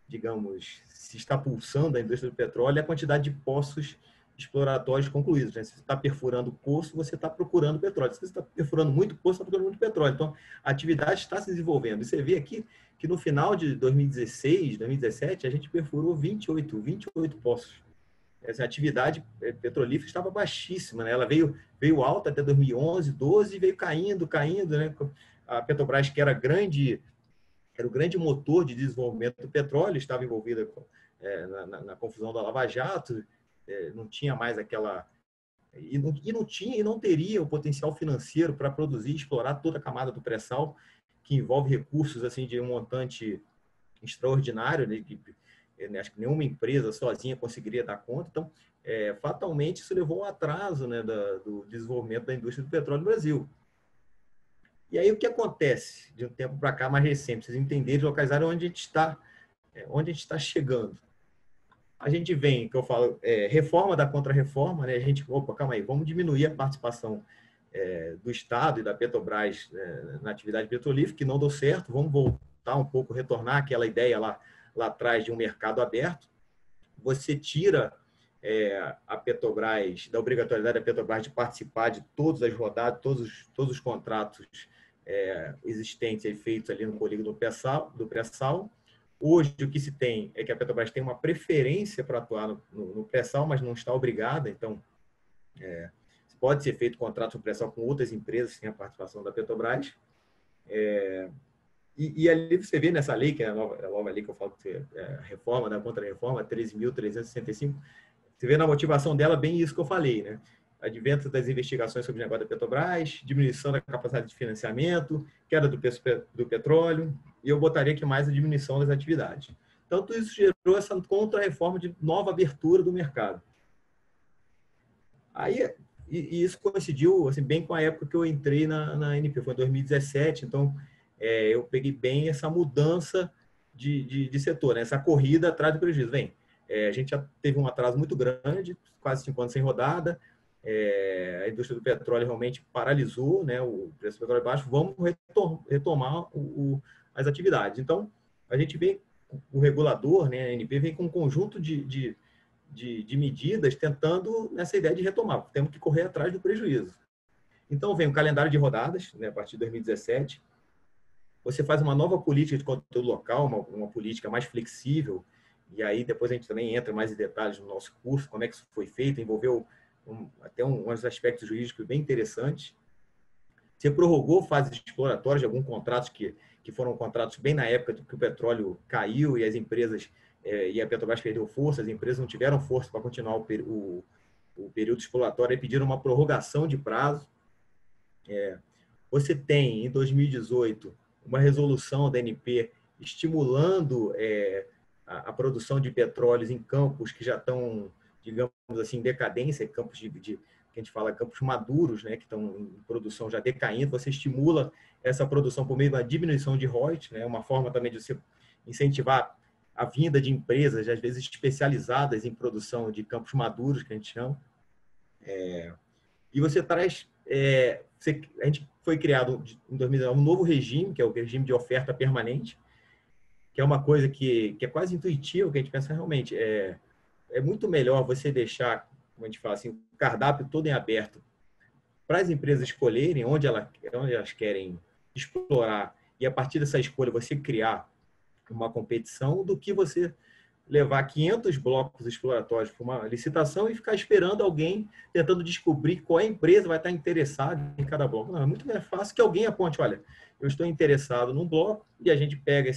[SPEAKER 3] digamos, se está pulsando a indústria do petróleo, é a quantidade de poços exploratórios concluídos. Né? Se você está perfurando poço, você está procurando petróleo. Se você está perfurando muito poço, você está procurando muito petróleo. Então, a atividade está se desenvolvendo. E você vê aqui que no final de 2016, 2017, a gente perfurou 28 poços. Essa atividade petrolífera estava baixíssima, né? Ela veio alta até 2011, 12 e veio caindo, né? A Petrobras, que era o grande motor de desenvolvimento do petróleo, estava envolvida na confusão da Lava Jato, não tinha mais aquela... E não tinha e não teria o potencial financeiro para produzir e explorar toda a camada do pré-sal, que envolve recursos assim, de um montante extraordinário, né? Acho que nenhuma empresa sozinha conseguiria dar conta. Então, fatalmente, isso levou ao atraso, né, do desenvolvimento da indústria do petróleo no Brasil. E aí, o que acontece de um tempo para cá, mais recente, vocês entenderem, localizar onde a gente está chegando. A gente vem, que eu falo, reforma da contra-reforma, né? A gente, calma aí, vamos diminuir a participação do Estado e da Petrobras na atividade petrolífera, que não deu certo, vamos voltar um pouco, retornar aquela ideia lá atrás de um mercado aberto. Você tira a Petrobras, da obrigatoriedade da Petrobras de participar de todas as rodadas, todos os contratos existentes e feitos ali no polígono do pré-sal. Hoje, o que se tem é que a Petrobras tem uma preferência para atuar no pré-sal, mas não está obrigada. Então, pode ser feito contrato no pré-sal com outras empresas sem a participação da Petrobras. E ali você vê nessa lei, que é a nova lei que eu falo, que a reforma da contra-reforma, 13.365, você vê na motivação dela bem isso que eu falei, né? Advento das investigações sobre o negócio da Petrobras, diminuição da capacidade de financiamento, queda do preço do petróleo, e eu botaria aqui mais a diminuição das atividades. Então, tudo isso gerou essa contra-reforma de nova abertura do mercado. Aí, e isso coincidiu assim, bem com a época que eu entrei na ANP, foi em 2017, então eu peguei bem essa mudança de setor, né? Essa corrida atrás do prejuízo. A gente já teve um atraso muito grande, quase 5 anos sem rodada, a indústria do petróleo realmente paralisou, né? O preço do petróleo baixo, vamos retomar as atividades. Então, a gente vem, o regulador, né, a ANP, vem com um conjunto de medidas tentando nessa ideia de retomar. Temos que correr atrás do prejuízo. Então, vem o calendário de rodadas, né, a partir de 2017. Você faz uma nova política de conteúdo local, uma política mais flexível, e aí depois a gente também entra mais em detalhes no nosso curso, como é que isso foi feito, envolveu até uns aspectos jurídicos bem interessantes. Você prorrogou fases exploratórias de alguns contratos que foram contratos bem na época que o petróleo caiu e as empresas, e a Petrobras perdeu força, as empresas não tiveram força para continuar o período exploratório e pediram uma prorrogação de prazo. Você tem, em 2018, uma resolução da ANP estimulando a produção de petróleos em campos que já estão, digamos assim, em decadência, campos que a gente fala campos maduros, né, que estão em produção já decaindo. Você estimula essa produção por meio da diminuição de royalties, né, uma forma também de você incentivar a vinda de empresas, às vezes especializadas em produção de campos maduros, que a gente chama. E você traz... a gente foi criado em 2019 um novo regime, que é o regime de oferta permanente, que é uma coisa que é quase intuitiva, que a gente pensa realmente. É muito melhor você deixar, como a gente fala assim, o cardápio todo em aberto para as empresas escolherem onde elas querem explorar, e a partir dessa escolha você criar uma competição, do que você levar 500 blocos exploratórios para uma licitação e ficar esperando alguém tentando descobrir qual empresa vai estar interessada em cada bloco. Não, é muito mais fácil que alguém aponte, olha, eu estou interessado num bloco, e a gente pega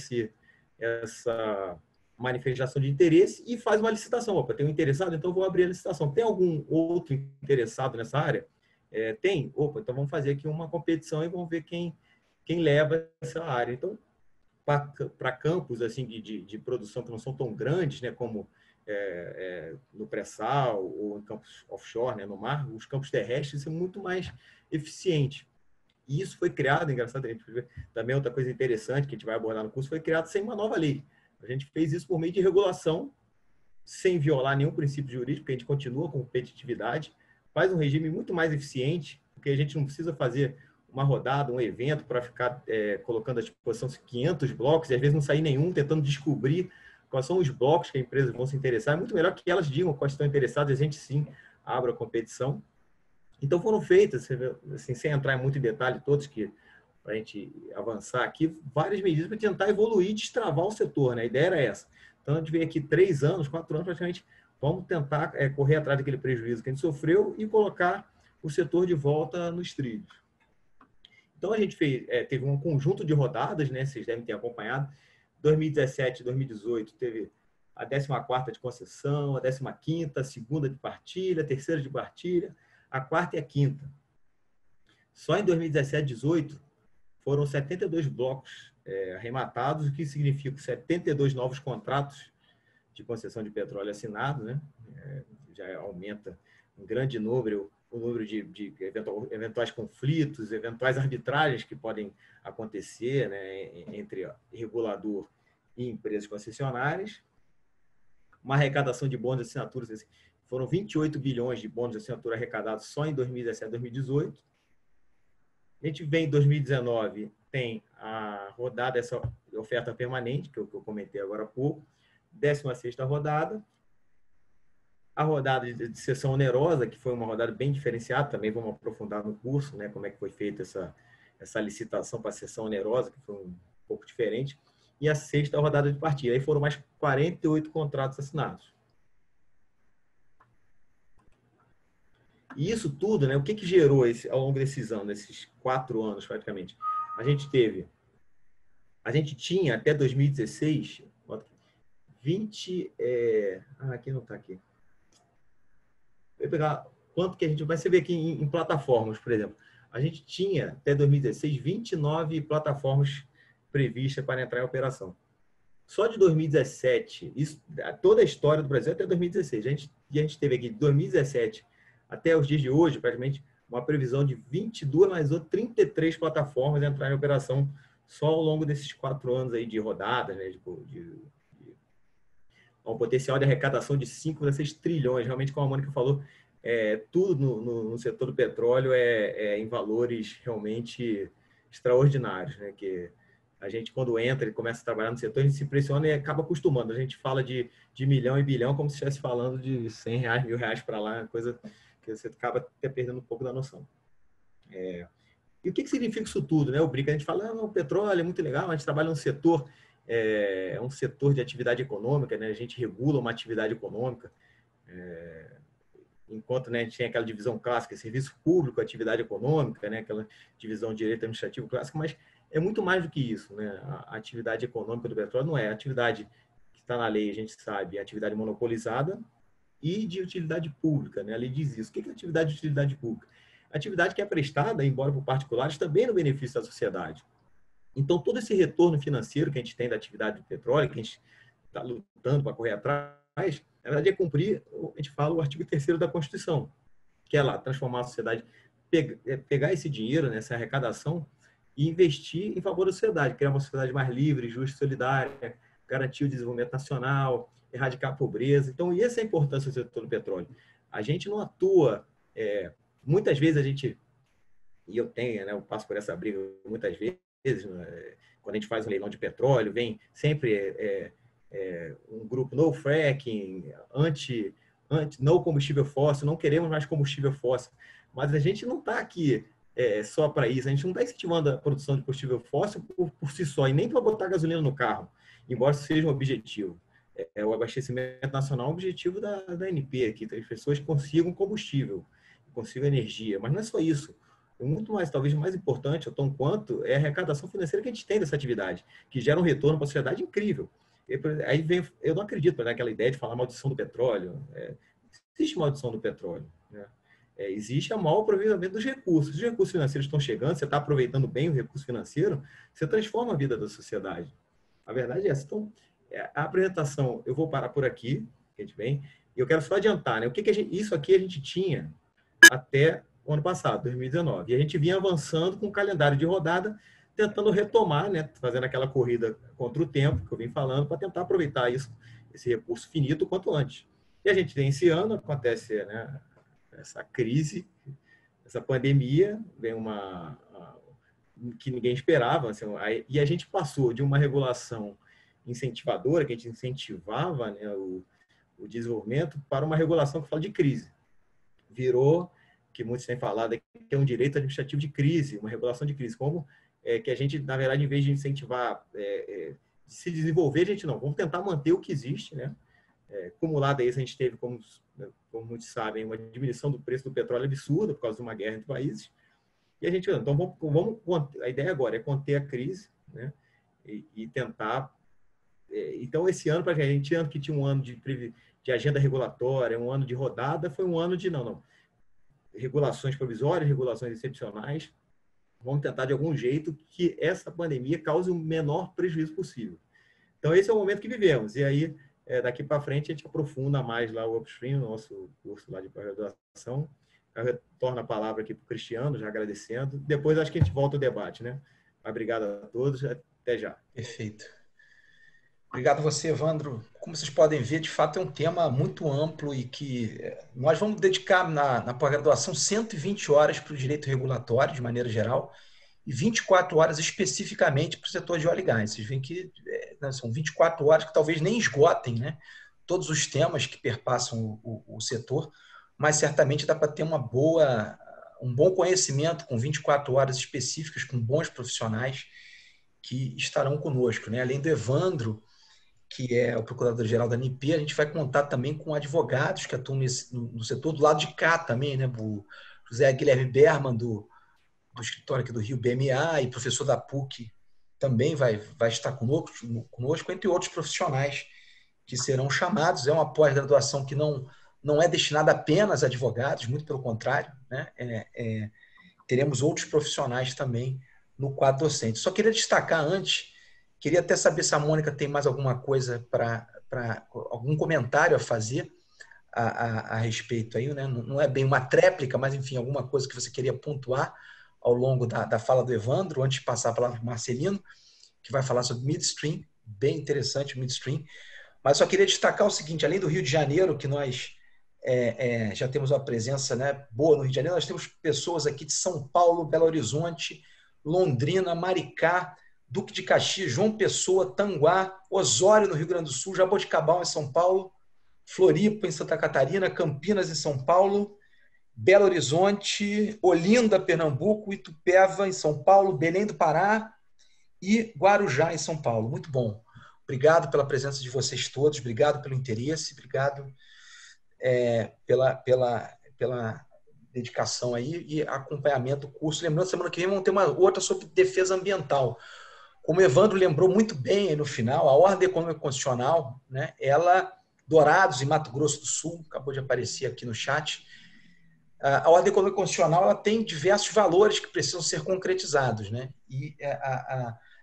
[SPEAKER 3] essa manifestação de interesse e faz uma licitação. Opa, tem um interessado, então vou abrir a licitação. Tem algum outro interessado nessa área? Tem? Opa, então vamos fazer aqui uma competição e vamos ver quem leva essa área. Então, para campos assim de produção que não são tão grandes, né, como no pré-sal ou em campos offshore, né, no mar, os campos terrestres são muito mais eficientes. E isso foi criado, engraçado, também outra coisa interessante que a gente vai abordar no curso, foi criado sem uma nova lei. A gente fez isso por meio de regulação, sem violar nenhum princípio jurídico, porque a gente continua com competitividade, faz um regime muito mais eficiente, porque a gente não precisa fazer uma rodada, um evento para ficar colocando à disposição 500 blocos e às vezes não sair nenhum, tentando descobrir quais são os blocos que as empresas vão se interessar. É muito melhor que elas digam quais estão interessadas e a gente sim abra a competição. Então foram feitas, assim, sem entrar muito em detalhe todos, que para a gente avançar aqui, várias medidas para tentar evoluir e destravar o setor, né? A ideia era essa. Então a gente veio aqui 3 anos, 4 anos praticamente, vamos tentar correr atrás daquele prejuízo que a gente sofreu e colocar o setor de volta nos trilhos. Então a gente teve um conjunto de rodadas, né? Vocês devem ter acompanhado. 2017, 2018 teve a 14ª de concessão, a 15ª, a 2ª de partilha, a 3ª de partilha, a 4ª e a 5ª. Só em 2017, 18 foram 72 blocos arrematados, o que significa 72 novos contratos de concessão de petróleo assinados, né? Já aumenta um grande número o número de eventuais conflitos, eventuais arbitragens que podem acontecer, né, entre regulador e empresas concessionárias. Uma arrecadação de bônus de assinaturas, assim, foram 28 bilhões de bônus de assinatura arrecadados só em 2017 e 2018. A gente vem em 2019, tem a rodada, essa oferta permanente, que eu comentei agora há pouco, 16ª rodada. A rodada de sessão onerosa, que foi uma rodada bem diferenciada, também vamos aprofundar no curso, né, como é que foi feita essa licitação para a sessão onerosa, que foi um pouco diferente, e a 6ª rodada de partida. Aí foram mais 48 contratos assinados. E isso tudo, né, o que gerou ao longo desses anos, desses 4 anos praticamente? A gente tinha até 2016, 20... aqui não está aqui. Vou pegar quanto que a gente vai ver aqui em plataformas, por exemplo. A gente tinha, até 2016, 29 plataformas previstas para entrar em operação. Só de 2017, toda a história do Brasil até 2016. A gente teve aqui de 2017 até os dias de hoje, praticamente, uma previsão de 22, mais 33 plataformas entrar em operação só ao longo desses 4 anos aí de rodadas, né, um potencial de arrecadação de 5,6 trilhões. Realmente, como a Mônica falou, tudo no setor do petróleo em valores realmente extraordinários, né? Que a gente, quando entra e começa a trabalhar no setor, a gente se impressiona e acaba acostumando. A gente fala de milhão e bilhão como se estivesse falando de R$100, R$1.000 para lá, coisa que você acaba até perdendo um pouco da noção. E o que significa isso tudo, né? O BRIC, a gente fala, o petróleo é muito legal, a gente trabalha num setor, é um setor de atividade econômica, né? A gente regula uma atividade econômica, enquanto, né, a gente tem aquela divisão clássica, serviço público, atividade econômica, né? Aquela divisão de direito administrativo clássico, mas é muito mais do que isso, né? A atividade econômica do petróleo não é a atividade que está na lei, a gente sabe, é a atividade monopolizada e de utilidade pública, né? A lei diz isso. O que é atividade de utilidade pública? Atividade que é prestada, embora por particulares, também no benefício da sociedade. Então, todo esse retorno financeiro que a gente tem da atividade do petróleo, que a gente está lutando para correr atrás, na verdade é cumprir, a gente fala, o artigo 3º da Constituição, que é lá, transformar a sociedade, pegar esse dinheiro, né, essa arrecadação, e investir em favor da sociedade, criar uma sociedade mais livre, justa e solidária, garantir o desenvolvimento nacional, erradicar a pobreza. Então, e essa é a importância do setor do petróleo. A gente não atua... muitas vezes a gente, e eu tenho, né, eu passo por essa briga muitas vezes, né, quando a gente faz um leilão de petróleo, vem sempre um grupo no fracking, no combustível fóssil, não queremos mais combustível fóssil, mas a gente não está aqui só para isso, a gente não está incentivando a produção de combustível fóssil por si só, e nem para botar gasolina no carro, embora isso seja um objetivo. O abastecimento nacional é um objetivo da ANP, que as pessoas consigam combustível, consigo energia, mas não é só isso. É muito mais, talvez mais importante, ou tão quanto, é a arrecadação financeira que a gente tem dessa atividade, que gera um retorno para a sociedade incrível. Aí vem, eu não acredito naquela ideia de falar maldição do petróleo. Existe maldição do petróleo, né? Existe o mau aproveitamento dos recursos. Os recursos financeiros estão chegando, você está aproveitando bem o recurso financeiro, você transforma a vida da sociedade. A verdade é essa. Então, a apresentação, eu vou parar por aqui, que a gente vem, e eu quero só adiantar, né? Isso aqui a gente tinha até o ano passado, 2019. E a gente vinha avançando com o calendário de rodada, tentando retomar, né, fazendo aquela corrida contra o tempo que eu vim falando, para tentar aproveitar isso, esse recurso finito o quanto antes. E a gente tem esse ano, acontece, né, essa crise, essa pandemia, vem que ninguém esperava, assim, e a gente passou de uma regulação incentivadora, que a gente incentivava, né, o desenvolvimento, para uma regulação que fala de crise. Virou, que muitos têm falado, que é um direito administrativo de crise, uma regulação de crise, como que a gente, na verdade, em vez de incentivar, se desenvolver, a gente não, vamos tentar manter o que existe, né? Acumulado a isso, a gente teve, como muitos sabem, uma diminuição do preço do petróleo absurda por causa de uma guerra entre países. E a gente, então, a ideia agora é conter a crise, né? E tentar. Então, esse ano, para a gente, ano que tinha um ano de agenda regulatória, um ano de rodada, foi um ano de não. Regulações provisórias, regulações excepcionais. Vamos tentar, de algum jeito, que essa pandemia cause o menor prejuízo possível. Então, esse é o momento que vivemos. E aí, daqui para frente, a gente aprofunda mais lá o Upstream, o nosso curso lá de pós-graduação. Eu retorno a palavra aqui para o Cristiano, já agradecendo. Depois, acho que a gente volta ao debate, né? Obrigado a todos. Até já.
[SPEAKER 1] Perfeito. Obrigado a você, Evandro. Como vocês podem ver, de fato é um tema muito amplo e que nós vamos dedicar na pós-graduação 120 horas para o direito regulatório, de maneira geral, e 24 horas especificamente para o setor de óleo e gás. Vocês veem que são 24 horas que talvez nem esgotem, né, todos os temas que perpassam o setor, mas certamente dá para ter um bom conhecimento com 24 horas específicas, com bons profissionais que estarão conosco, né? Além do Evandro, que é o procurador-geral da ANP, a gente vai contar também com advogados que atuam no setor do lado de cá também, né? O José Guilherme Berman, do escritório aqui do Rio, BMA, e professor da PUC, também vai estar conosco, entre outros profissionais que serão chamados. É uma pós-graduação que não é destinada apenas a advogados, muito pelo contrário, né? Teremos outros profissionais também no quadro docente. Só queria destacar antes, queria até saber se a Mônica tem mais alguma coisa algum comentário a fazer a respeito aí, né? Não é bem uma tréplica, mas enfim, alguma coisa que você queria pontuar ao longo da fala do Evandro, antes de passar a palavra para o Marcelino, que vai falar sobre midstream, bem interessante o midstream. Mas só queria destacar o seguinte: além do Rio de Janeiro, que nós já temos uma presença, né, boa no Rio de Janeiro, nós temos pessoas aqui de São Paulo, Belo Horizonte, Londrina, Maricá, Duque de Caxias, João Pessoa, Tanguá, Osório, no Rio Grande do Sul, Jaboticabal, em São Paulo, Floripa, em Santa Catarina, Campinas, em São Paulo, Belo Horizonte, Olinda, Pernambuco, Itupeva, em São Paulo, Belém do Pará e Guarujá, em São Paulo. Muito bom. Obrigado pela presença de vocês todos, obrigado pelo interesse, obrigado pela dedicação aí e acompanhamento do curso. Lembrando, semana que vem vamos ter uma outra sobre defesa ambiental. Como o Evandro lembrou muito bem aí no final, a Ordem Econômica Constitucional, né, ela, Dourados e Mato Grosso do Sul, acabou de aparecer aqui no chat, a Ordem Econômica Constitucional ela tem diversos valores que precisam ser concretizados, né? E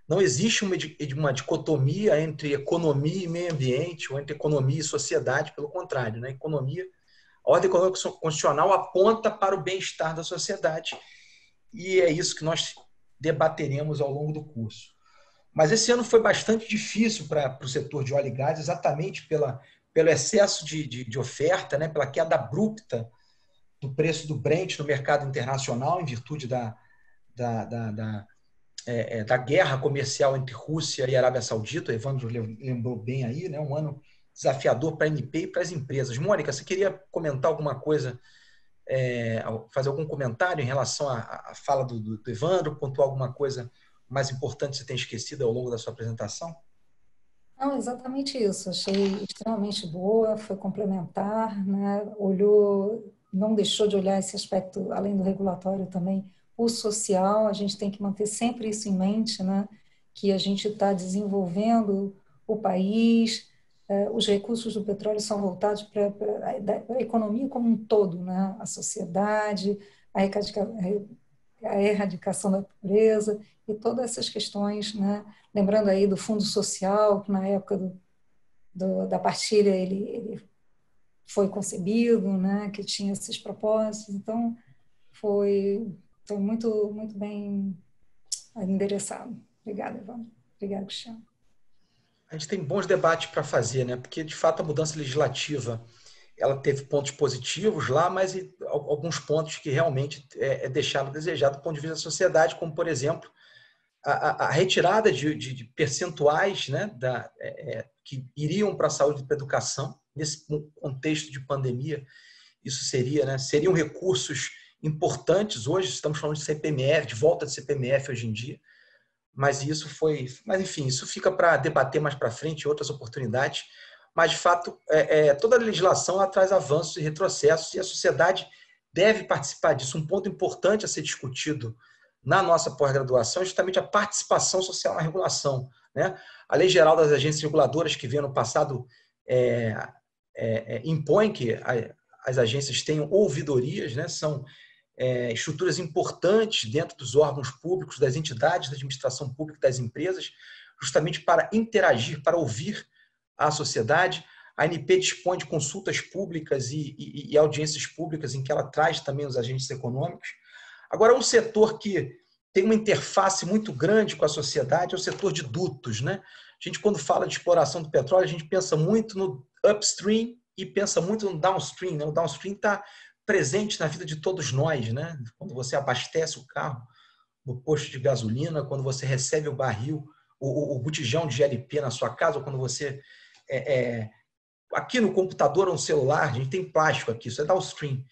[SPEAKER 1] não existe uma dicotomia entre economia e meio ambiente, ou entre economia e sociedade, pelo contrário, né? A Ordem Econômica Constitucional aponta para o bem-estar da sociedade, e é isso que nós debateremos ao longo do curso. Mas esse ano foi bastante difícil para o setor de óleo e gás, exatamente pelo excesso de oferta, né? Pela queda abrupta do preço do Brent no mercado internacional, em virtude da guerra comercial entre Rússia e Arábia Saudita. O Evandro lembrou bem aí, né? Um ano desafiador para a ANP e para as empresas. Mônica, você queria comentar alguma coisa, fazer algum comentário em relação à fala do Evandro, pontuar alguma coisa mais importante que você tem esquecido ao longo da sua apresentação?
[SPEAKER 2] Não, exatamente isso. Achei extremamente boa, foi complementar, né? Não deixou de olhar esse aspecto, além do regulatório também, o social. A gente tem que manter sempre isso em mente, né? Que a gente está desenvolvendo o país, os recursos do petróleo são voltados para a economia como um todo, né? A sociedade, a erradicação da pobreza e todas essas questões, né? Lembrando aí do Fundo Social, que na época da partilha ele foi concebido, né? Que tinha esses propósitos. Então, foi muito, muito bem endereçado. Obrigada, Evandro. Obrigada, Cristiano.
[SPEAKER 1] A gente tem bons debates para fazer, né? Porque, de fato, a mudança legislativa ela teve pontos positivos lá, mas alguns pontos que realmente deixaram a desejar do ponto de vista da sociedade, como, por exemplo, a retirada de percentuais, né, que iriam para a saúde e para a educação, nesse contexto de pandemia. Isso seriam recursos importantes. Hoje estamos falando de CPMF, de volta de CPMF hoje em dia, mas enfim, isso fica para debater mais para frente, em outras oportunidades. Mas, de fato, toda a legislação ela traz avanços e retrocessos, e a sociedade deve participar disso. Um ponto importante a ser discutido na nossa pós-graduação é justamente a participação social na regulação, né? A Lei Geral das Agências Reguladoras, que veio no passado, impõe que as agências tenham ouvidorias, né? São estruturas importantes dentro dos órgãos públicos, das entidades da administração pública, das empresas, justamente para interagir, para ouvir a sociedade. A ANP dispõe de consultas públicas e audiências públicas em que ela traz também os agentes econômicos. Agora, um setor que tem uma interface muito grande com a sociedade é o setor de dutos, né? A gente, quando fala de exploração do petróleo, a gente pensa muito no upstream e pensa muito no downstream, né? O downstream está presente na vida de todos nós, né? Quando você abastece o carro no posto de gasolina, quando você recebe o barril, o botijão de GLP na sua casa, ou quando você... aqui no computador ou no celular, a gente tem plástico aqui, isso é downstream.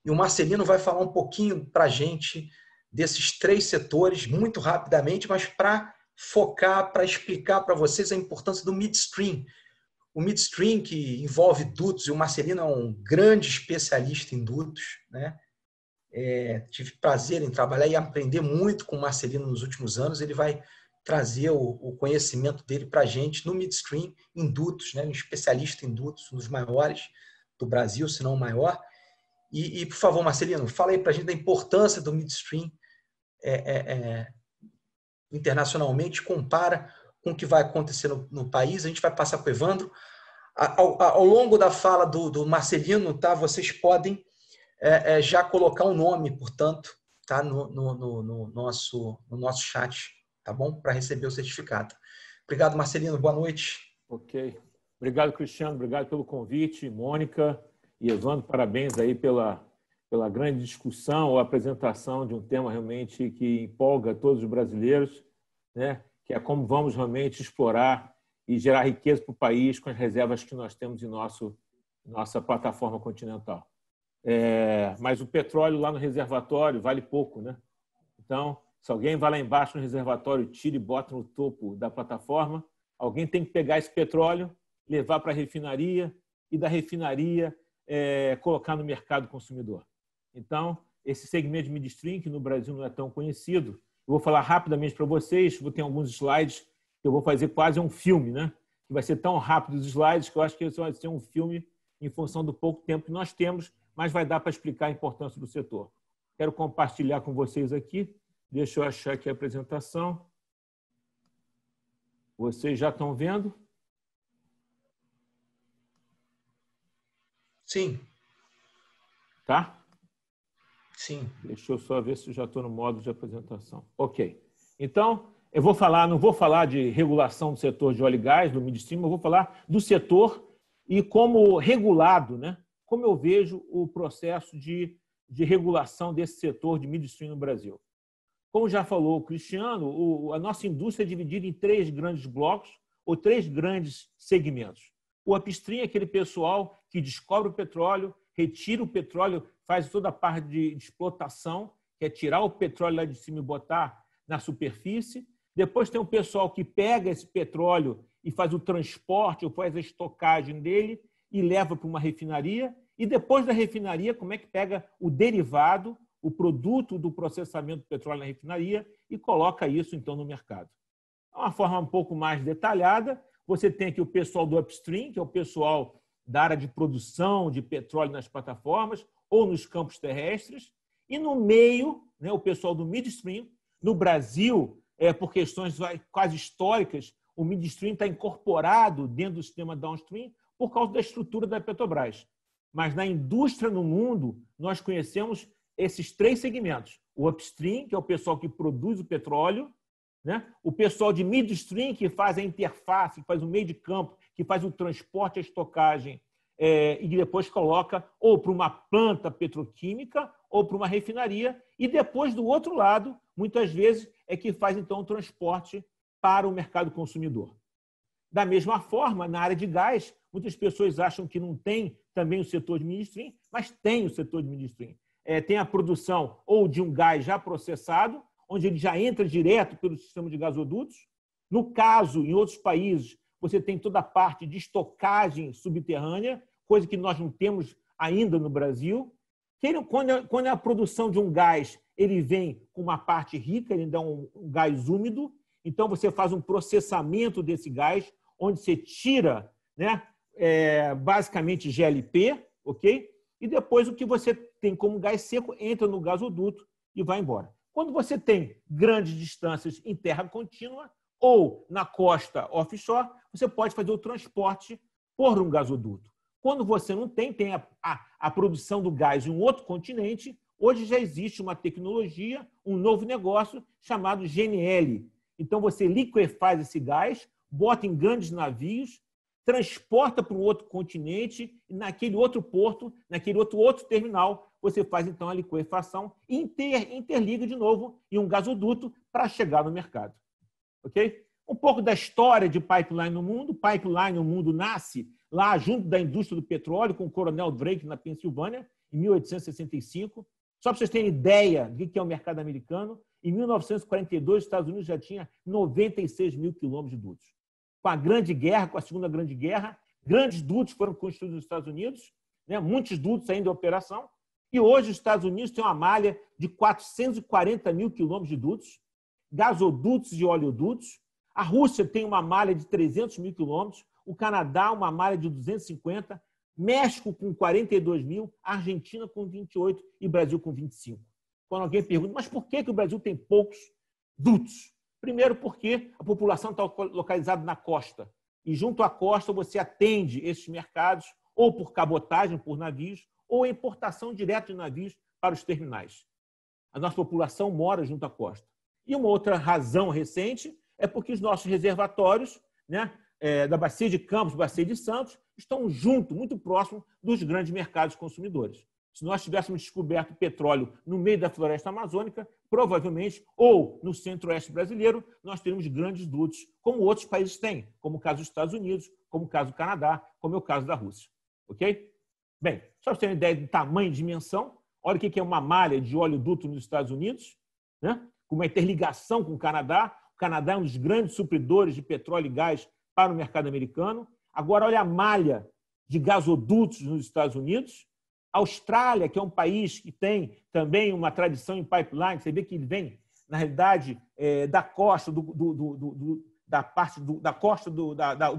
[SPEAKER 1] E o Marcelino vai falar um pouquinho para a gente desses 3 setores, muito rapidamente, mas para focar, para explicar para vocês a importância do midstream. O midstream, que envolve dutos, e o Marcelino é um grande especialista em dutos, né? Tive prazer em trabalhar e aprender muito com o Marcelino nos últimos anos. Ele vai trazer o conhecimento dele para a gente no midstream, em dutos, né? Um especialista em dutos, um dos maiores do Brasil, se não o maior. E, por favor, Marcelino, fala aí para a gente da importância do midstream internacionalmente, compara com o que vai acontecer no país. A gente vai passar para o Evandro. Ao longo da fala do Marcelino, tá, vocês podem já colocar um nome, portanto, tá, no nosso chat, tá bom? Para receber o certificado. Obrigado, Marcelino. Boa noite.
[SPEAKER 4] Ok. Obrigado, Cristiano. Obrigado pelo convite. Mônica e Evandro, parabéns aí pela grande discussão ou apresentação de um tema realmente que empolga todos os brasileiros, né? Que é como vamos realmente explorar e gerar riqueza para o país com as reservas que nós temos em nossa plataforma continental. Mas o petróleo lá no reservatório vale pouco, né? Então, se alguém vai lá embaixo no reservatório, tira e bota no topo da plataforma, alguém tem que pegar esse petróleo, levar para a refinaria e da refinaria colocar no mercado consumidor. Então, esse segmento de midstream, que no Brasil não é tão conhecido, eu vou falar rapidamente para vocês, vou ter alguns slides que eu vou fazer quase um filme, né? Que vai ser tão rápido os slides que eu acho que isso vai ser um filme em função do pouco tempo que nós temos, mas vai dar para explicar a importância do setor. Quero compartilhar com vocês aqui. Deixa eu achar aqui a apresentação. Vocês já estão vendo?
[SPEAKER 1] Sim.
[SPEAKER 4] Tá?
[SPEAKER 1] Sim.
[SPEAKER 4] Deixa eu só ver se já estou no modo de apresentação. Ok. Então, não vou falar de regulação do setor de óleo e gás, do midstream, eu vou falar do setor e como regulado, né? Como eu vejo o processo de regulação desse setor de midstream no Brasil. Como já falou o Cristiano, a nossa indústria é dividida em 3 grandes blocos ou 3 grandes segmentos. O upstream é aquele pessoal que descobre o petróleo, retira o petróleo, faz toda a parte de explotação, que é tirar o petróleo lá de cima e botar na superfície. Depois tem um pessoal que pega esse petróleo e faz o transporte ou faz a estocagem dele e leva para uma refinaria. E depois da refinaria, como é que pega o derivado, o produto do processamento do petróleo na refinaria e coloca isso, então, no mercado. De uma forma um pouco mais detalhada, você tem aqui o pessoal do upstream, que é o pessoal da área de produção de petróleo nas plataformas ou nos campos terrestres. E no meio, né, o pessoal do midstream. No Brasil, por questões quase históricas, o midstream está incorporado dentro do sistema downstream por causa da estrutura da Petrobras. Mas na indústria no mundo, nós conhecemos esses três segmentos. O upstream, que é o pessoal que produz o petróleo, né? O pessoal de midstream, que faz a interface, que faz o meio de campo, que faz o transporte, a estocagem, e depois coloca ou para uma planta petroquímica ou para uma refinaria, e depois, do outro lado, muitas vezes, é que faz então o transporte para o mercado consumidor. Da mesma forma, na área de gás, muitas pessoas acham que não tem também o setor de midstream, mas tem o setor de midstream. Tem a produção ou de um gás já processado, onde ele já entra direto pelo sistema de gasodutos. No caso, em outros países, você tem toda a parte de estocagem subterrânea, coisa que nós não temos ainda no Brasil. Quando é a produção de um gás, ele vem com uma parte rica, ele dá um gás úmido, então você faz um processamento desse gás, onde você tira, né, basicamente GLP, ok? E depois o que você tem como gás seco entra no gasoduto e vai embora. Quando você tem grandes distâncias em terra contínua ou na costa offshore, você pode fazer o transporte por um gasoduto. Quando você não tem a produção do gás em um outro continente, hoje já existe uma tecnologia, um novo negócio chamado GNL. Então, você liquefaz esse gás, bota em grandes navios, transporta para um outro continente e naquele outro porto, naquele outro terminal, você faz então a liquefação e interliga de novo em um gasoduto para chegar no mercado. Ok? Um pouco da história de pipeline no mundo. Pipeline no mundo nasce lá junto da indústria do petróleo com o Coronel Drake na Pensilvânia, em 1865. Só para vocês terem ideia do que é o mercado americano, em 1942 os Estados Unidos já tinha 96 mil quilômetros de dutos. Com a Grande Guerra, com a Segunda Grande Guerra, grandes dutos foram construídos nos Estados Unidos, né? Muitos dutos ainda em operação, e hoje os Estados Unidos têm uma malha de 440 mil quilômetros de dutos, gasodutos e oleodutos. A Rússia tem uma malha de 300 mil quilômetros, o Canadá uma malha de 250, México com 42 mil, Argentina com 28 e Brasil com 25. Quando alguém pergunta, mas por que o Brasil tem poucos dutos? Primeiro, porque a população está localizada na costa. E junto à costa você atende esses mercados ou por cabotagem, por navios, ou importação direta de navios para os terminais. A nossa população mora junto à costa. E uma outra razão recente é porque os nossos reservatórios, né, da Bacia de Campos, Bacia de Santos, estão junto, muito próximo dos grandes mercados consumidores. Se nós tivéssemos descoberto petróleo no meio da floresta amazônica, provavelmente, ou no centro-oeste brasileiro, nós teríamos grandes dutos, como outros países têm, como o caso dos Estados Unidos, como o caso do Canadá, como é o caso da Rússia. Ok? Bem, só para você ter uma ideia do tamanho e dimensão, olha o que é uma malha de oleoduto nos Estados Unidos, né? Com uma interligação com o Canadá. O Canadá é um dos grandes supridores de petróleo e gás para o mercado americano. Agora, olha a malha de gasodutos nos Estados Unidos. A Austrália, que é um país que tem também uma tradição em pipeline, você vê que ele vem, na realidade, da costa do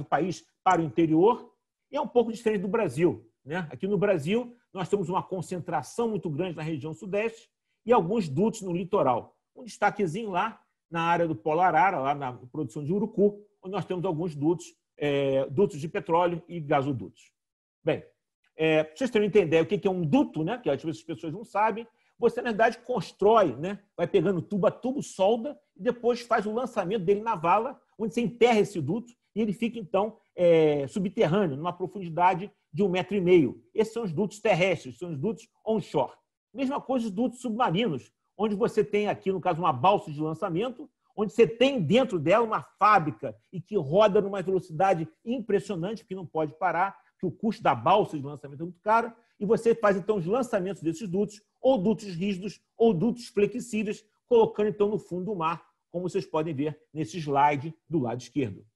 [SPEAKER 4] país para o interior, e é um pouco diferente do Brasil, né? Aqui no Brasil, nós temos uma concentração muito grande na região sudeste e alguns dutos no litoral. Um destaquezinho lá na área do Polo Arara, lá na produção de urucu, onde nós temos alguns dutos, dutos de petróleo e gasodutos. Bem, para vocês terem entender o que é um duto, né, que às vezes as pessoas não sabem, você, na verdade, constrói, né, vai pegando tubo a tubo, solda, e depois faz o lançamento dele na vala, onde você enterra esse duto, e ele fica, então, subterrâneo, numa profundidade de 1,5 metro. Esses são os dutos terrestres, são os dutos onshore. Mesma coisa os dutos submarinos, onde você tem aqui, no caso, uma balsa de lançamento, onde você tem dentro dela uma fábrica e que roda numa velocidade impressionante, que não pode parar, que o custo da balsa de lançamento é muito caro, e você faz, então, os lançamentos desses dutos, ou dutos rígidos, ou dutos flexíveis, colocando, então, no fundo do mar, como vocês podem ver nesse slide do lado esquerdo.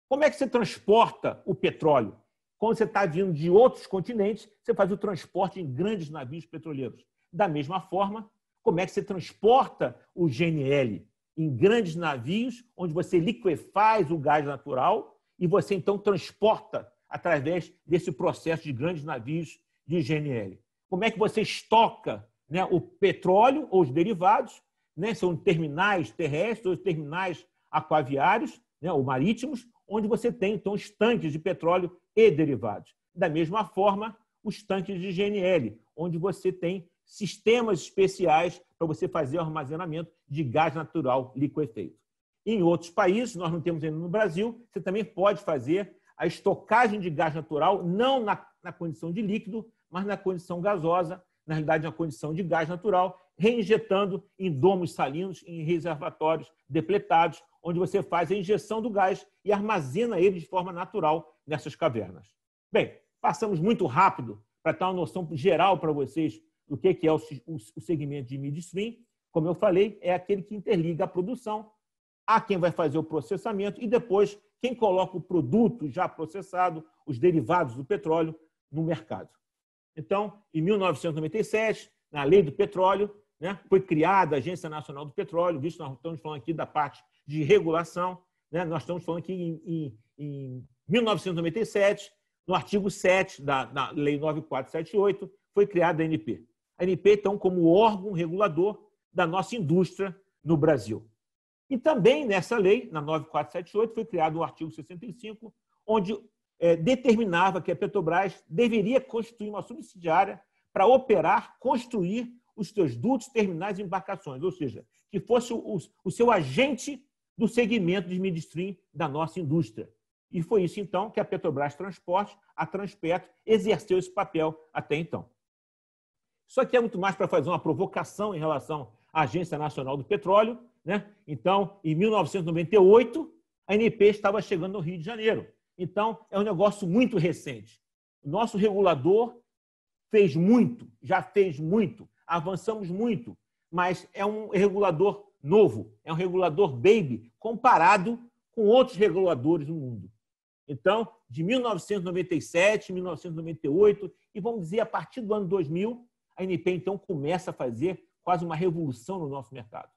[SPEAKER 4] Como é que você transporta o petróleo? Quando você está vindo de outros continentes, você faz o transporte em grandes navios petroleiros. Da mesma forma, como é que você transporta o GNL? Em grandes navios, onde você liquefaz o gás natural e você, então, transporta através desse processo de grandes navios de GNL. Como é que você estoca, né, o petróleo ou os derivados, né, são terminais terrestres ou terminais aquaviários, né, ou marítimos, onde você tem, então, os tanques de petróleo e derivados. Da mesma forma, os tanques de GNL, onde você tem sistemas especiais para você fazer o armazenamento de gás natural liquefeito. Em outros países, nós não temos ainda no Brasil, você também pode fazer a estocagem de gás natural, não na condição de líquido, mas na condição gasosa, na realidade, na condição de gás natural, reinjetando em domos salinos, em reservatórios depletados, onde você faz a injeção do gás e armazena ele de forma natural nessas cavernas. Bem, passamos muito rápido para dar uma noção geral para vocês do que é o segmento de midstream. Como eu falei, é aquele que interliga a produção a quem vai fazer o processamento e depois quem coloca o produto já processado, os derivados do petróleo, no mercado. Então, em 1997, na Lei do Petróleo, né, foi criada a Agência Nacional do Petróleo, visto que nós estamos falando aqui da parte de regulação, né, nós estamos falando aqui em 1997, no artigo 7 da Lei 9478, foi criada a ANP. A ANP, então, como órgão regulador da nossa indústria no Brasil. E também nessa lei, na 9478, foi criado o artigo 65, onde determinava que a Petrobras deveria constituir uma subsidiária para operar, construir os seus dutos, terminais e embarcações, ou seja, que fosse o seu agente do segmento de midstream da nossa indústria. E foi isso, então, que a Petrobras Transporte, a Transpetro, exerceu esse papel até então. Isso aqui é muito mais para fazer uma provocação em relação à Agência Nacional do Petróleo, né? Então, em 1998, a ANP estava chegando no Rio de Janeiro. Então, é um negócio muito recente. O nosso regulador fez muito, já fez muito, avançamos muito, mas é um regulador novo, é um regulador baby, comparado com outros reguladores no mundo. Então, de 1997, 1998, e vamos dizer, a partir do ano 2000, a ANP, então, começa a fazer quase uma revolução no nosso mercado.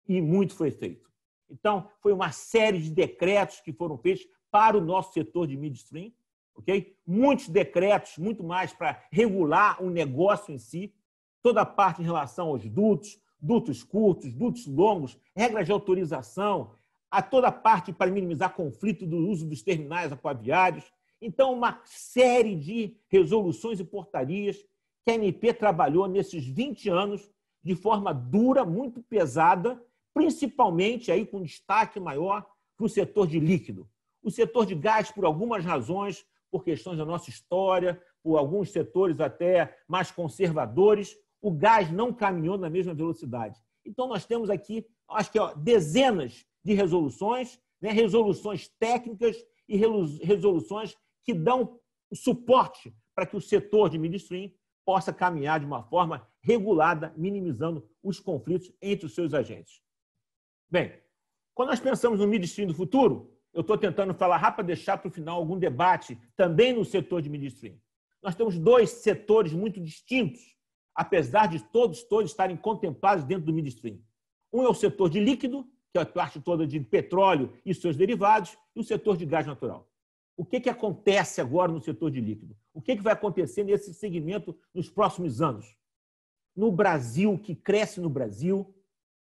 [SPEAKER 4] E muito foi feito. Então, foi uma série de decretos que foram feitos para o nosso setor de midstream, ok? Muitos decretos, muito mais para regular o negócio em si, toda a parte em relação aos dutos, dutos curtos, dutos longos, regras de autorização, a toda a parte para minimizar conflito do uso dos terminais aquaviários. Então, uma série de resoluções e portarias que a ANP trabalhou nesses 20 anos de forma dura, muito pesada, principalmente aí com destaque maior para o setor de líquido. O setor de gás, por algumas razões, por questões da nossa história, por alguns setores até mais conservadores, o gás não caminhou na mesma velocidade. Então, nós temos aqui, acho que dezenas de resoluções, né, resoluções técnicas e resoluções que dão suporte para que o setor de midstream possa caminhar de uma forma regulada, minimizando os conflitos entre os seus agentes. Bem, quando nós pensamos no midstream do futuro, eu estou tentando falar rápido para deixar para o final algum debate também no setor de midstream. Nós temos dois setores muito distintos, apesar de todos estarem contemplados dentro do midstream. Um é o setor de líquido, que é a parte toda de petróleo e seus derivados, e o setor de gás natural. O que acontece agora no setor de líquido? O que vai acontecer nesse segmento nos próximos anos? No Brasil, o que cresce no Brasil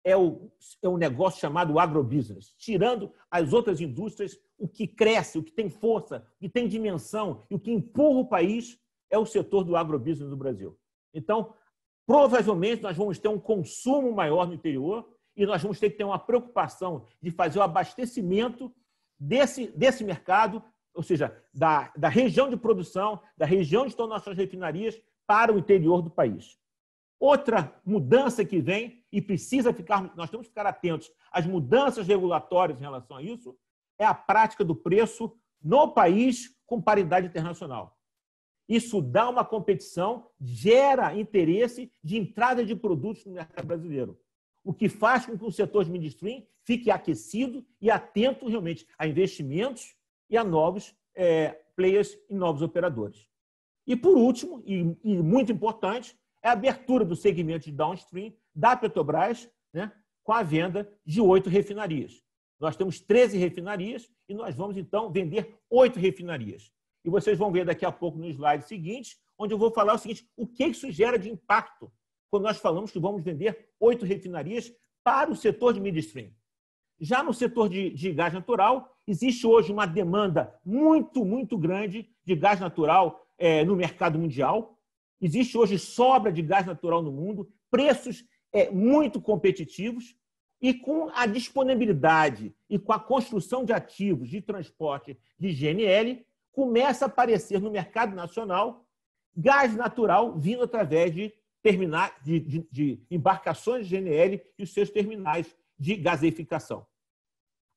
[SPEAKER 4] é um negócio chamado agrobusiness. Tirando as outras indústrias, o que cresce, o que tem força, o que tem dimensão e o que empurra o país é o setor do agrobusiness do Brasil. Então, provavelmente, nós vamos ter um consumo maior no interior e nós vamos ter que ter uma preocupação de fazer o abastecimento desse mercado, ou seja, da região de produção, da região de todas as nossas refinarias para o interior do país. Outra mudança que vem e nós temos que ficar atentos às mudanças regulatórias em relação a isso, é a prática do preço no país com paridade internacional. Isso dá uma competição, gera interesse de entrada de produtos no mercado brasileiro, o que faz com que o setor de midstream fique aquecido e atento realmente a investimentos e a novos players e novos operadores. E, por último, e muito importante, é a abertura do segmento de downstream da Petrobras, né, com a venda de 8 refinarias. Nós temos 13 refinarias e nós vamos, então, vender 8 refinarias. E vocês vão ver daqui a pouco no slide seguinte, onde eu vou falar o seguinte, o que isso gera de impacto quando nós falamos que vamos vender 8 refinarias para o setor de midstream. Já no setor de gás natural, existe hoje uma demanda muito, muito grande de gás natural no mercado mundial. Existe hoje sobra de gás natural no mundo, preços muito competitivos, e com a disponibilidade e com a construção de ativos de transporte de GNL, começa a aparecer no mercado nacional gás natural vindo através de embarcações de GNL e os seus terminais de gaseificação.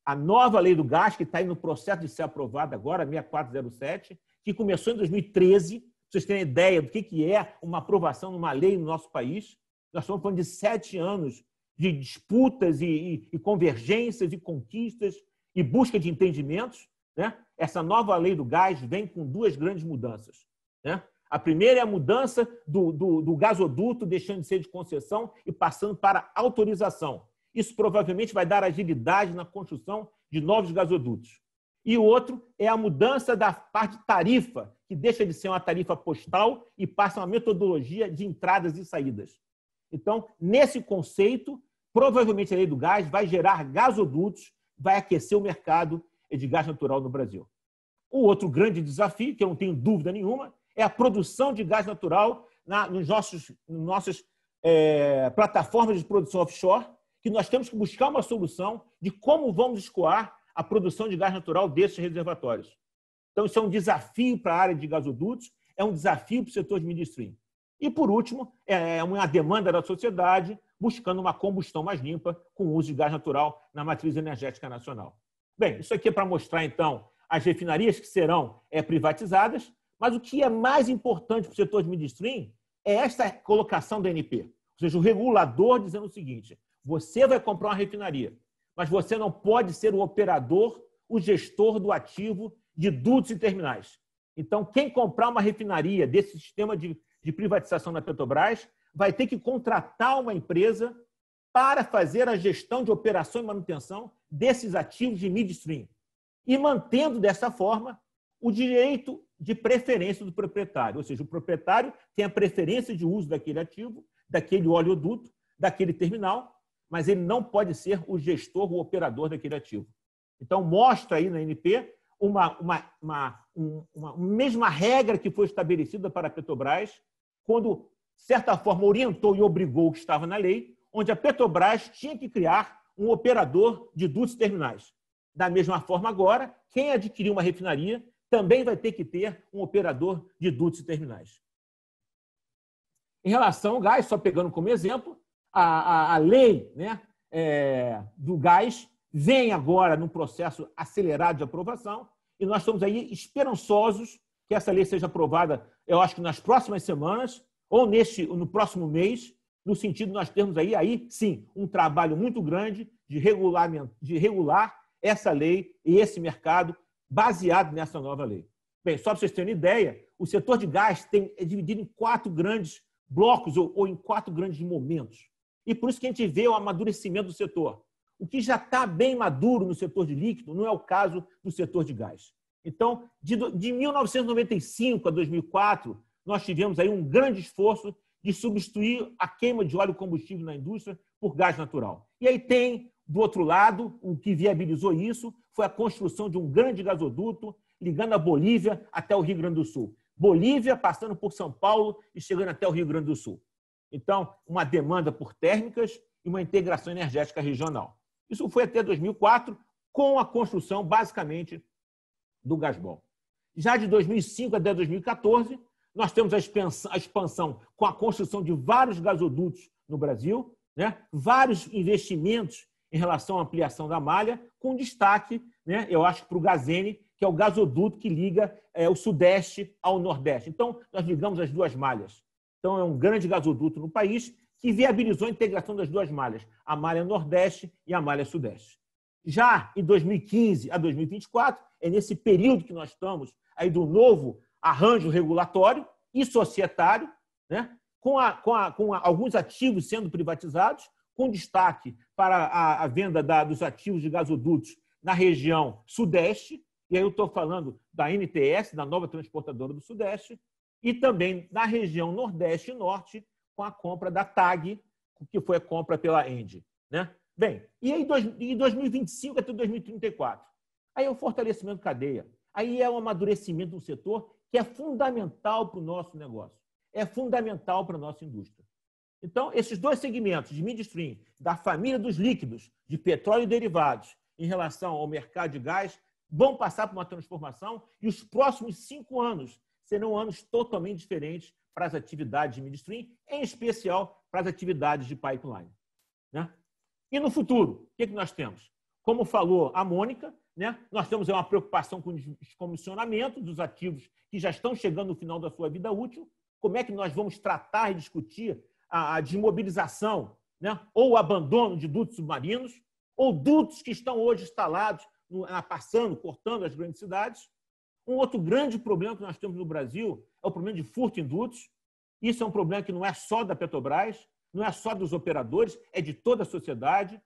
[SPEAKER 4] A nova lei do gás, que está aí no processo de ser aprovada agora, 6407, que começou em 2013, para vocês terem ideia do que é uma aprovação de uma lei no nosso país. Nós estamos falando de 7 anos de disputas e convergências e conquistas e busca de entendimentos, né? Essa nova lei do gás vem com 2 grandes mudanças, né? A primeira é a mudança do gasoduto deixando de ser de concessão e passando para autorização. Isso provavelmente vai dar agilidade na construção de novos gasodutos. E o outro é a mudança da parte de tarifa, que deixa de ser uma tarifa postal e passa a uma metodologia de entradas e saídas. Então, nesse conceito, provavelmente a lei do gás vai gerar gasodutos, vai aquecer o mercado de gás natural no Brasil. O outro grande desafio, que eu não tenho dúvida nenhuma, é a produção de gás natural nas nossas plataformas de produção offshore, que nós temos que buscar uma solução de como vamos escoar a produção de gás natural desses reservatórios. Então, isso é um desafio para a área de gasodutos, é um desafio para o setor de midstream. E, por último, é uma demanda da sociedade buscando uma combustão mais limpa com o uso de gás natural na matriz energética nacional. Bem, isso aqui é para mostrar, então, as refinarias que serão privatizadas, mas o que é mais importante para o setor de midstream é esta colocação da ANP. Ou seja, o regulador dizendo o seguinte: você vai comprar uma refinaria, mas você não pode ser o operador, o gestor do ativo de dutos e terminais. Então, quem comprar uma refinaria desse sistema de privatização da Petrobras vai ter que contratar uma empresa para fazer a gestão de operação e manutenção desses ativos de midstream e mantendo, dessa forma, o direito de preferência do proprietário. Ou seja, o proprietário tem a preferência de uso daquele ativo, daquele oleoduto, daquele terminal, mas ele não pode ser o gestor, o operador daquele ativo. Então, mostra aí na ANP uma mesma regra que foi estabelecida para a Petrobras, quando, de certa forma, orientou e obrigou o que estava na lei, onde a Petrobras tinha que criar um operador de dutos e terminais. Da mesma forma, agora, quem adquirir uma refinaria também vai ter que ter um operador de dutos e terminais. Em relação ao gás, só pegando como exemplo, a lei, né, do gás vem agora num processo acelerado de aprovação e nós estamos aí esperançosos que essa lei seja aprovada, eu acho que nas próximas semanas ou no próximo mês, no sentido de nós termos aí sim, um trabalho muito grande de regular essa lei e esse mercado baseado nessa nova lei. Bem, só para vocês terem uma ideia, o setor de gás é dividido em 4 grandes blocos ou em 4 grandes momentos. E por isso que a gente vê o amadurecimento do setor. O que já está bem maduro no setor de líquido não é o caso do setor de gás. Então, de 1995 a 2004, nós tivemos aí um grande esforço de substituir a queima de óleo combustível na indústria por gás natural. E aí tem, do outro lado, o que viabilizou isso foi a construção de um grande gasoduto ligando a Bolívia até o Rio Grande do Sul. Bolívia passando por São Paulo e chegando até o Rio Grande do Sul. Então, uma demanda por térmicas e uma integração energética regional. Isso foi até 2004, com a construção, basicamente, do Gasbol. Já de 2005 até 2014, nós temos a expansão com a construção de vários gasodutos no Brasil, né? Vários investimentos em relação à ampliação da malha, com destaque, né, eu acho, para o Gazene, que é o gasoduto que liga o Sudeste ao Nordeste. Então, nós ligamos as 2 malhas. Então, é um grande gasoduto no país que viabilizou a integração das 2 malhas, a malha Nordeste e a malha Sudeste. Já em 2015 a 2024, é nesse período que nós estamos aí do novo arranjo regulatório e societário, né, com alguns ativos sendo privatizados, com destaque para a venda dos ativos de gasodutos na região Sudeste, e aí eu estou falando da NTS, da Nova Transportadora do Sudeste, e também na região Nordeste e Norte, com a compra da TAG, que foi a compra pela ENDE, né? Bem, e aí em 2025 até 2034? Aí é o fortalecimento cadeia. Aí é o amadurecimento do setor que é fundamental para o nosso negócio. é fundamental para a nossa indústria. Então, esses dois segmentos de midstream, da família dos líquidos, de petróleo e derivados, em relação ao mercado de gás, vão passar por uma transformação e os próximos 5 anos serão anos totalmente diferentes para as atividades de midstream, em especial para as atividades de pipeline. Né? E no futuro, o que nós temos? Como falou a Mônica, né, nós temos uma preocupação com o descomissionamento dos ativos que já estão chegando no final da sua vida útil. Como é que nós vamos tratar e discutir a desmobilização, né, ou o abandono de dutos submarinos, ou dutos que estão hoje instalados, passando, cortando as grandes cidades. Um outro grande problema que nós temos no Brasil é o problema de furto em dutos. Isso é um problema que não é só da Petrobras, não é só dos operadores, é de toda a sociedade.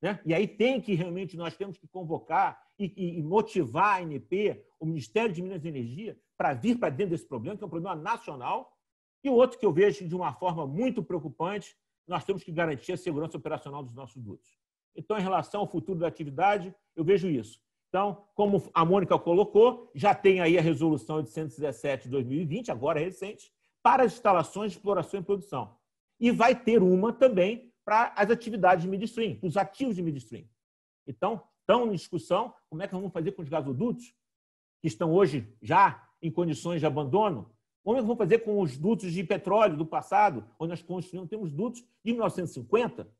[SPEAKER 4] Né? E aí nós temos que convocar e motivar a ANP, o Ministério de Minas e Energia, para vir para dentro desse problema, que é um problema nacional. E o outro que eu vejo de uma forma muito preocupante, nós temos que garantir a segurança operacional dos nossos dutos. Então, em relação ao futuro da atividade, eu vejo isso. Então, como a Mônica colocou, já tem aí a resolução 817 de 2020, agora recente, para as instalações de exploração e produção. E vai ter uma também para as atividades de midstream, os ativos de midstream. Então, estão em discussão como é que vamos fazer com os gasodutos, que estão hoje já em condições de abandono. Como é que vamos fazer com os dutos de petróleo do passado, onde nós construímos, temos dutos de 1950?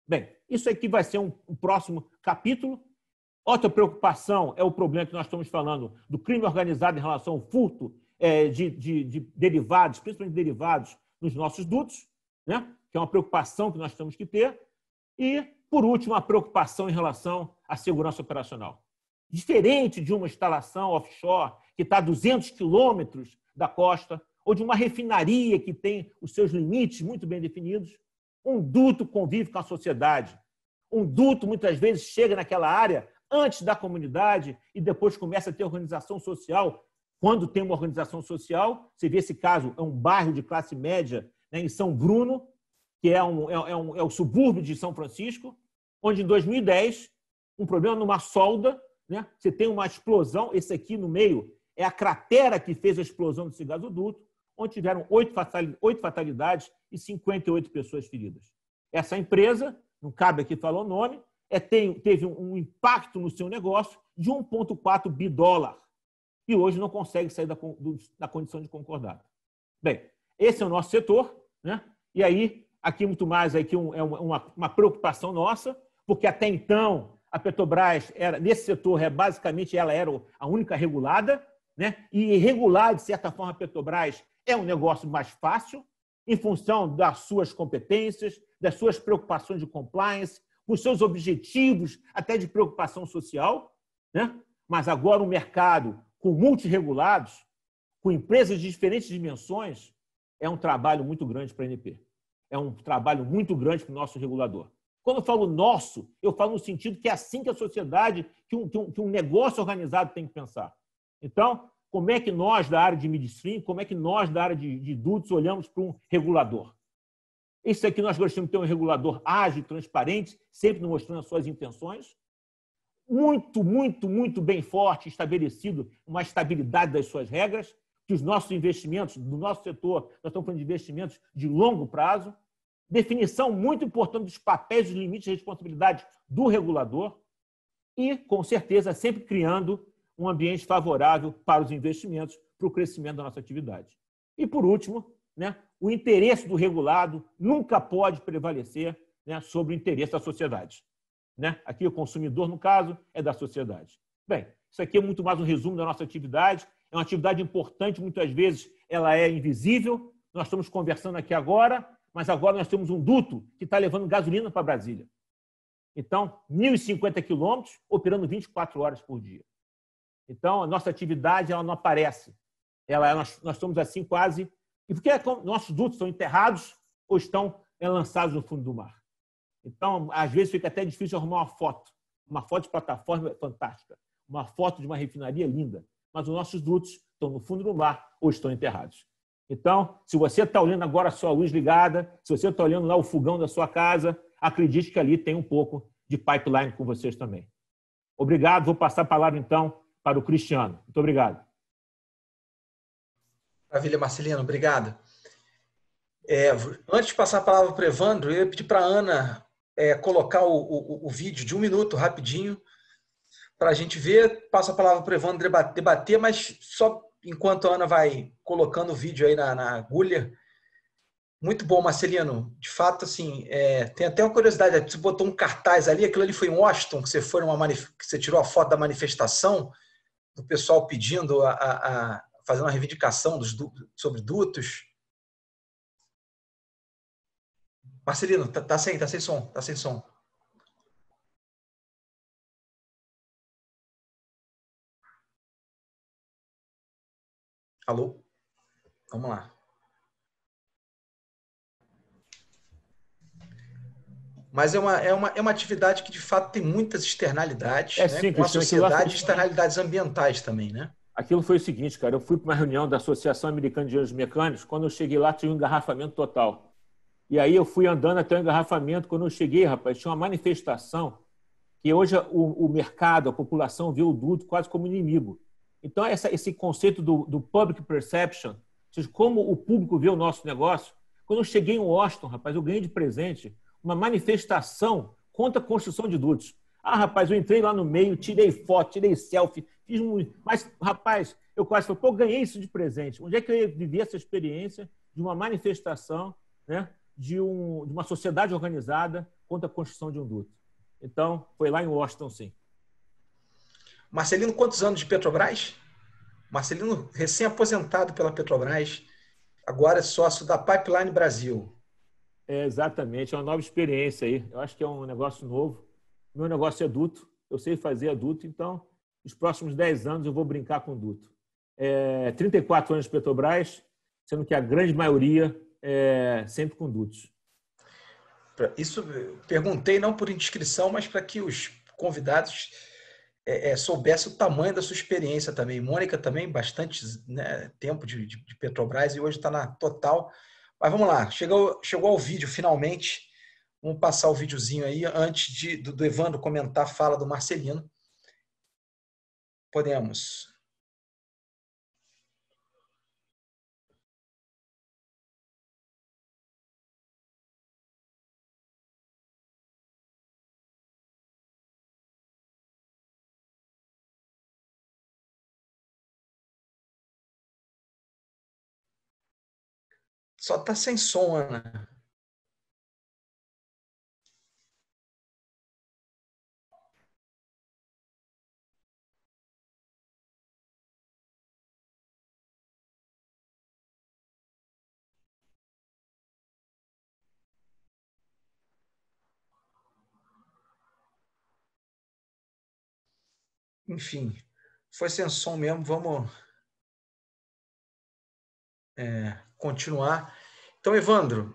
[SPEAKER 4] Bem, isso aqui vai ser um próximo capítulo. Outra preocupação é o problema que nós estamos falando do crime organizado em relação ao furto de derivados, principalmente derivados, nos nossos dutos, né? Que é uma preocupação que nós temos que ter. E, por último, a preocupação em relação à segurança operacional. Diferente de uma instalação offshore que está a 200 quilômetros da costa, ou de uma refinaria que tem os seus limites muito bem definidos, um duto convive com a sociedade. Um duto, muitas vezes, chega naquela área antes da comunidade e depois começa a ter organização social. Quando tem uma organização social, você vê esse caso, é um bairro de classe média, né, em São Bruno, que é o subúrbio de São Francisco, onde em 2010, um problema numa solda, né, você tem uma explosão, esse aqui no meio é a cratera que fez a explosão desse gasoduto, onde tiveram 8 fatalidades e 58 pessoas feridas. Essa empresa, não cabe aqui falar o nome, teve um impacto no seu negócio de 1,4 bi dólar e hoje não consegue sair da condição de concordado. Bem, esse é o nosso setor, né? E aí, aqui muito mais aqui é uma preocupação nossa, porque até então a Petrobras, nesse setor, basicamente ela era a única regulada, né? E regular, de certa forma, a Petrobras é um negócio mais fácil, em função das suas competências, das suas preocupações de compliance, com seus objetivos até de preocupação social, né? Mas agora o mercado com multirregulados, com empresas de diferentes dimensões, é um trabalho muito grande para a ANP. É um trabalho muito grande para o nosso regulador. Quando eu falo nosso, eu falo no sentido que é assim que a sociedade, que um negócio organizado tem que pensar. Então, como é que nós, da área de midstream, como é que nós, da área de dutos, olhamos para um regulador? Isso aqui nós gostamos de ter um regulador ágil, transparente, sempre mostrando as suas intenções, muito bem forte, estabelecido, uma estabilidade das suas regras, que os nossos investimentos, do nosso setor, nós estamos falando de investimentos de longo prazo, definição muito importante dos papéis, dos limites de responsabilidade do regulador e, com certeza, sempre criando um ambiente favorável para os investimentos, para o crescimento da nossa atividade. E, por último, né, o interesse do regulado nunca pode prevalecer, né, sobre o interesse da sociedade. Né? Aqui o consumidor, no caso, é da sociedade. Bem, isso aqui é muito mais um resumo da nossa atividade. É uma atividade importante, muitas vezes ela é invisível. Nós estamos conversando aqui agora, mas agora nós temos um duto que está levando gasolina para Brasília. Então, 1.050 quilômetros, operando 24 horas por dia. Então, a nossa atividade ela não aparece. Nós estamos assim quase... E porque nossos dutos estão enterrados ou estão lançados no fundo do mar. Então, às vezes, fica até difícil arrumar uma foto de plataforma fantástica, uma foto de uma refinaria linda, mas os nossos dutos estão no fundo do mar ou estão enterrados. Então, se você está olhando agora a sua luz ligada, se você está olhando lá o fogão da sua casa, acredite que ali tem um pouco de pipeline com vocês também. Obrigado. Vou passar a palavra, então, para o Cristiano. Muito obrigado.
[SPEAKER 1] Maravilha, Marcelino. Obrigado. Antes de passar a palavra para o Evandro, eu ia pedir para a Ana colocar o vídeo de 1 minuto, rapidinho, para a gente ver. Passo a palavra para o Evandro debater, mas só enquanto a Ana vai colocando o vídeo aí na agulha. Muito bom, Marcelino. De fato, assim, tem até uma curiosidade. Você botou um cartaz ali, aquilo ali foi em Washington, que que você tirou a foto da manifestação do pessoal pedindo, fazendo uma reivindicação sobre dutos. Marcelino, tá sem som, tá sem som. Alô? Vamos lá. Mas é uma atividade que, de fato, tem muitas externalidades, né?
[SPEAKER 4] Sim,
[SPEAKER 1] Com a
[SPEAKER 4] Cristiano,
[SPEAKER 1] sociedade e externalidades ambientais também, né?
[SPEAKER 4] Aquilo foi o seguinte, cara, eu fui para uma reunião da Associação Americana de Engenheiros Mecânicos, quando eu cheguei lá tinha um engarrafamento total. E aí eu fui andando até o engarrafamento, quando eu cheguei, rapaz, tinha uma manifestação que hoje o mercado, a população vê o duto quase como inimigo. Então, esse conceito do public perception, ou seja, como o público vê o nosso negócio, quando eu cheguei em Washington, rapaz, eu ganhei de presente uma manifestação contra a construção de dutos. Rapaz, eu entrei lá no meio, tirei foto, tirei selfie, fiz muito. Mas, rapaz, eu quase falei, pô, eu ganhei isso de presente. Onde é que eu ia viver essa experiência de uma manifestação, né, de uma sociedade organizada contra a construção de um duto? Então, foi lá em Washington, sim.
[SPEAKER 1] Marcelino, quantos anos de Petrobras? Marcelino, recém-aposentado pela Petrobras, agora é sócio da Pipeline Brasil.
[SPEAKER 4] Exatamente, é uma nova experiência aí. Eu acho que é um negócio novo. Meu negócio é duto, eu sei fazer duto, então, nos próximos 10 anos eu vou brincar com duto. 34 anos de Petrobras, sendo que a grande maioria é sempre com dutos.
[SPEAKER 1] Isso perguntei não por indiscrição, mas para que os convidados soubessem o tamanho da sua experiência também. Mônica também, bastante, né, tempo de Petrobras e hoje está na Total. Mas vamos lá, chegou ao vídeo finalmente. Vamos passar o videozinho aí antes do Evandro comentar a fala do Marcelino. Podemos. Só está sem som, Ana. Enfim, foi sem som mesmo. Vamos continuar. Então, Evandro,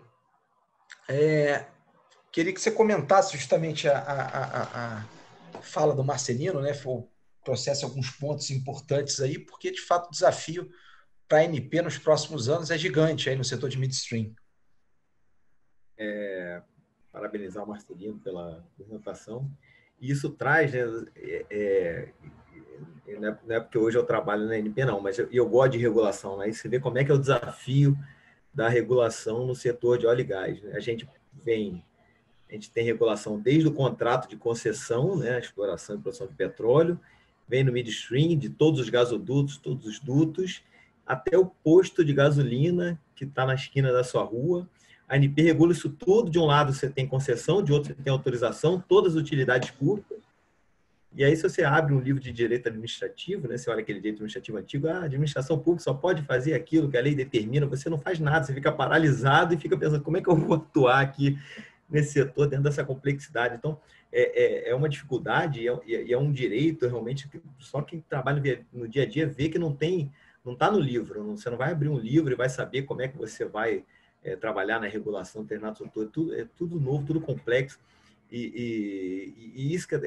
[SPEAKER 1] queria que você comentasse justamente a fala do Marcelino, né? Foi o processo alguns pontos importantes aí, porque, de fato, o desafio para a ANP nos próximos anos é gigante aí no setor de midstream.
[SPEAKER 3] Parabenizar o Marcelino pela apresentação. E isso traz, né, não é porque hoje eu trabalho na ANP, não, mas eu gosto de regulação, né? E você vê como é que é o desafio da regulação no setor de óleo e gás, né? A gente tem regulação desde o contrato de concessão, né, exploração e produção de petróleo, vem no midstream, de todos os gasodutos, todos os dutos, até o posto de gasolina que está na esquina da sua rua. A ANP regula isso tudo. De um lado você tem concessão, de outro você tem autorização, todas as utilidades públicas. E aí, se você abre um livro de direito administrativo, né, você olha aquele direito administrativo antigo, a administração pública só pode fazer aquilo que a lei determina, você não faz nada, você fica paralisado e fica pensando, como é que eu vou atuar aqui nesse setor, dentro dessa complexidade? Então, é uma dificuldade e é um direito, realmente, que só quem trabalha no dia a dia vê que não está no livro. Você não vai abrir um livro e vai saber como é que você vai trabalhar na regulação, é tudo novo, tudo complexo. E isso que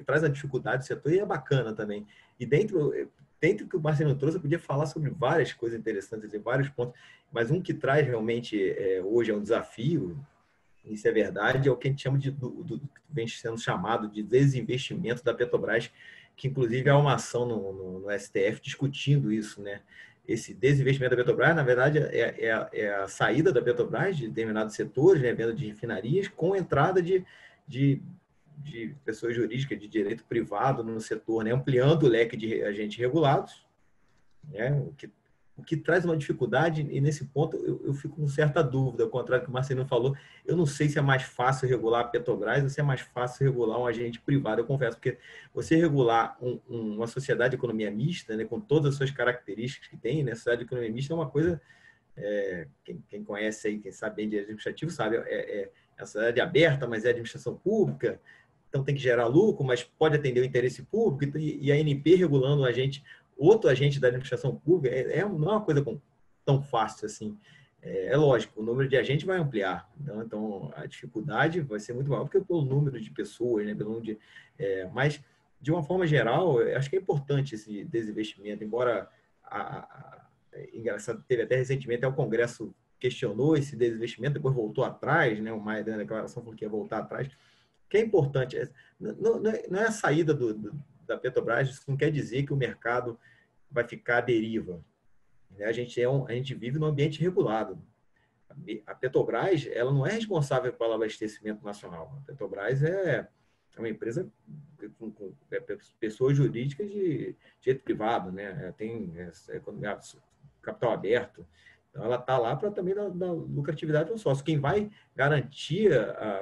[SPEAKER 3] traz a dificuldade do setor e é bacana também. E dentro do que o Marcelino trouxe, eu podia falar sobre várias coisas interessantes, vários pontos, mas um que traz realmente hoje é um desafio, isso é verdade, é o que a gente chama vem sendo chamado de desinvestimento da Petrobras, que inclusive há uma ação no STF discutindo isso, né? esse desinvestimento da Petrobras, na verdade, é a saída da Petrobras de determinados setores, né, venda de refinarias, com entrada de pessoas jurídicas de direito privado no setor, né, ampliando o leque de agentes regulados, né, o que traz uma dificuldade, e nesse ponto eu fico com certa dúvida, ao contrário do que o Marcelino falou, eu não sei se é mais fácil regular a Petrobras ou se é mais fácil regular um agente privado, eu confesso, porque você regular uma sociedade de economia mista, né, com todas as suas características que tem, né, a sociedade de economia mista é uma coisa, quem conhece aí, quem sabe bem de administrativo, sabe, é a sociedade aberta, mas é administração pública, então tem que gerar lucro, mas pode atender o interesse público, e a ANP regulando um agente, outro agente da administração pública, não é uma coisa tão fácil assim. É lógico, o número de agentes vai ampliar, então a dificuldade vai ser muito maior, porque pelo número de pessoas, né, pelo número mas, de uma forma geral, eu acho que é importante esse desinvestimento, embora, engraçado, teve até recentemente, o Congresso questionou esse desinvestimento, depois voltou atrás, né, o Maia deu a declaração falou que ia voltar atrás, que é importante, não é a saída da Petrobras, isso não quer dizer que o mercado vai ficar à deriva. A gente vive num ambiente regulado. A Petrobras, ela não é responsável pelo abastecimento nacional. A Petrobras é uma empresa com pessoas jurídicas de direito privado, né? Tem capital aberto. Então, ela está lá para também dar lucratividade ao sócio. Quem vai garantir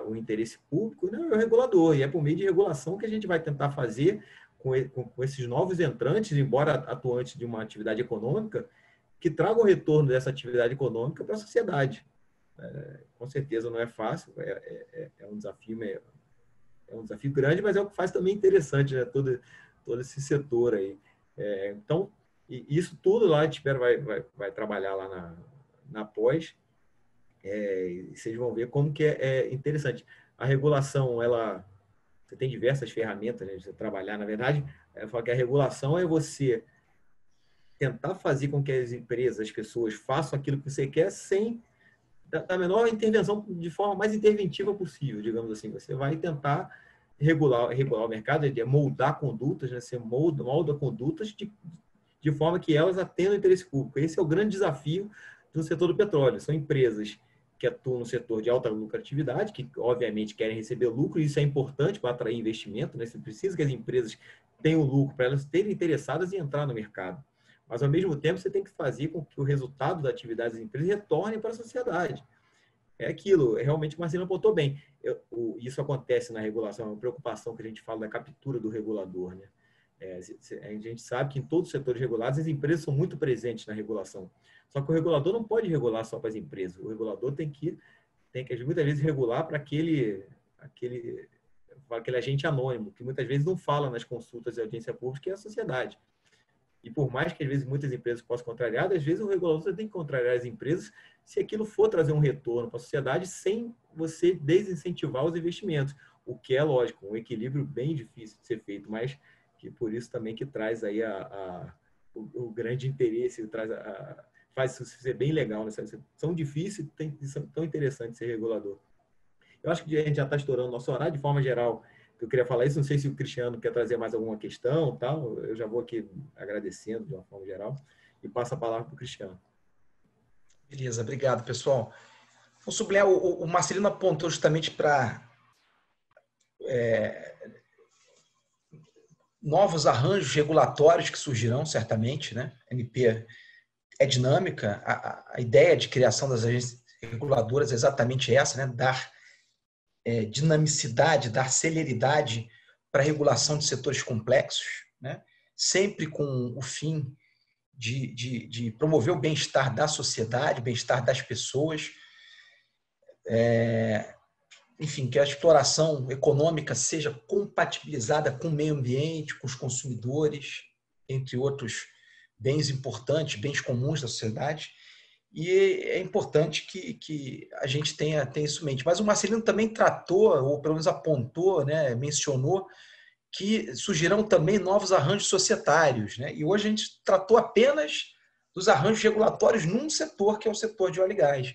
[SPEAKER 3] o interesse público, né, é o regulador. E é por meio de regulação que a gente vai tentar fazer com esses novos entrantes, embora atuantes de uma atividade econômica, que tragam o retorno dessa atividade econômica para a sociedade. Com certeza não é fácil, é um desafio grande, mas é o que faz também interessante, né, todo esse setor aí. Então, e isso tudo lá a gente espera vai trabalhar lá na pós, e vocês vão ver como que é interessante. A regulação, você tem diversas ferramentas, né, de você trabalhar. Na verdade, eu falo que a regulação é você tentar fazer com que as empresas, as pessoas façam aquilo que você quer sem da menor intervenção, de forma mais interventiva possível, digamos assim. Você vai tentar regular o mercado, moldar condutas, né? Você molda condutas de forma que elas atendam o interesse público. Esse é o grande desafio do setor do petróleo. São empresas que atuam no setor de alta lucratividade, que obviamente querem receber lucro, e isso é importante para atrair investimento, né? Você precisa que as empresas tenham lucro para elas estarem interessadas em entrar no mercado. Mas, ao mesmo tempo, você tem que fazer com que o resultado da atividade das empresas retorne para a sociedade. É aquilo, realmente o Marcelo apontou bem. Isso acontece na regulação, é uma preocupação que a gente fala da captura do regulador, né? A gente sabe que em todos os setores regulados as empresas são muito presentes na regulação. Só que o regulador não pode regular só para as empresas. O regulador tem que muitas vezes regular para aquele agente anônimo, que muitas vezes não fala nas consultas de audiência pública, que é a sociedade. E por mais que, às vezes, muitas empresas possam contrariar, às vezes o regulador tem que contrariar as empresas se aquilo for trazer um retorno para a sociedade sem você desincentivar os investimentos, o que é, lógico, um equilíbrio bem difícil de ser feito, mas que por isso também que traz aí o grande interesse, faz isso ser bem legal, né? São difíceis e são tão interessantes ser regulador. Eu acho que a gente já está estourando o nosso horário, de forma geral. Eu queria falar isso, não sei se o Cristiano quer trazer mais alguma questão, tal. Eu já vou aqui agradecendo de uma forma geral e passo a palavra para o Cristiano.
[SPEAKER 1] Beleza, obrigado, pessoal. Vou sublinhar, o Marcelino apontou justamente para novos arranjos regulatórios que surgirão, certamente, né? A ANP é dinâmica, a ideia de criação das agências reguladoras é exatamente essa, né? Dar dinamicidade, dar celeridade para a regulação de setores complexos, né? Sempre com o fim de promover o bem-estar da sociedade, o bem-estar das pessoas, enfim, que a exploração econômica seja compatibilizada com o meio ambiente, com os consumidores, entre outros bens importantes, bens comuns da sociedade. E é importante que a gente tenha isso em mente. Mas o Marcelino também tratou, ou pelo menos apontou, né, mencionou, que surgirão também novos arranjos societários, né? E hoje a gente tratou apenas dos arranjos regulatórios num setor, que é o setor de óleo e gás.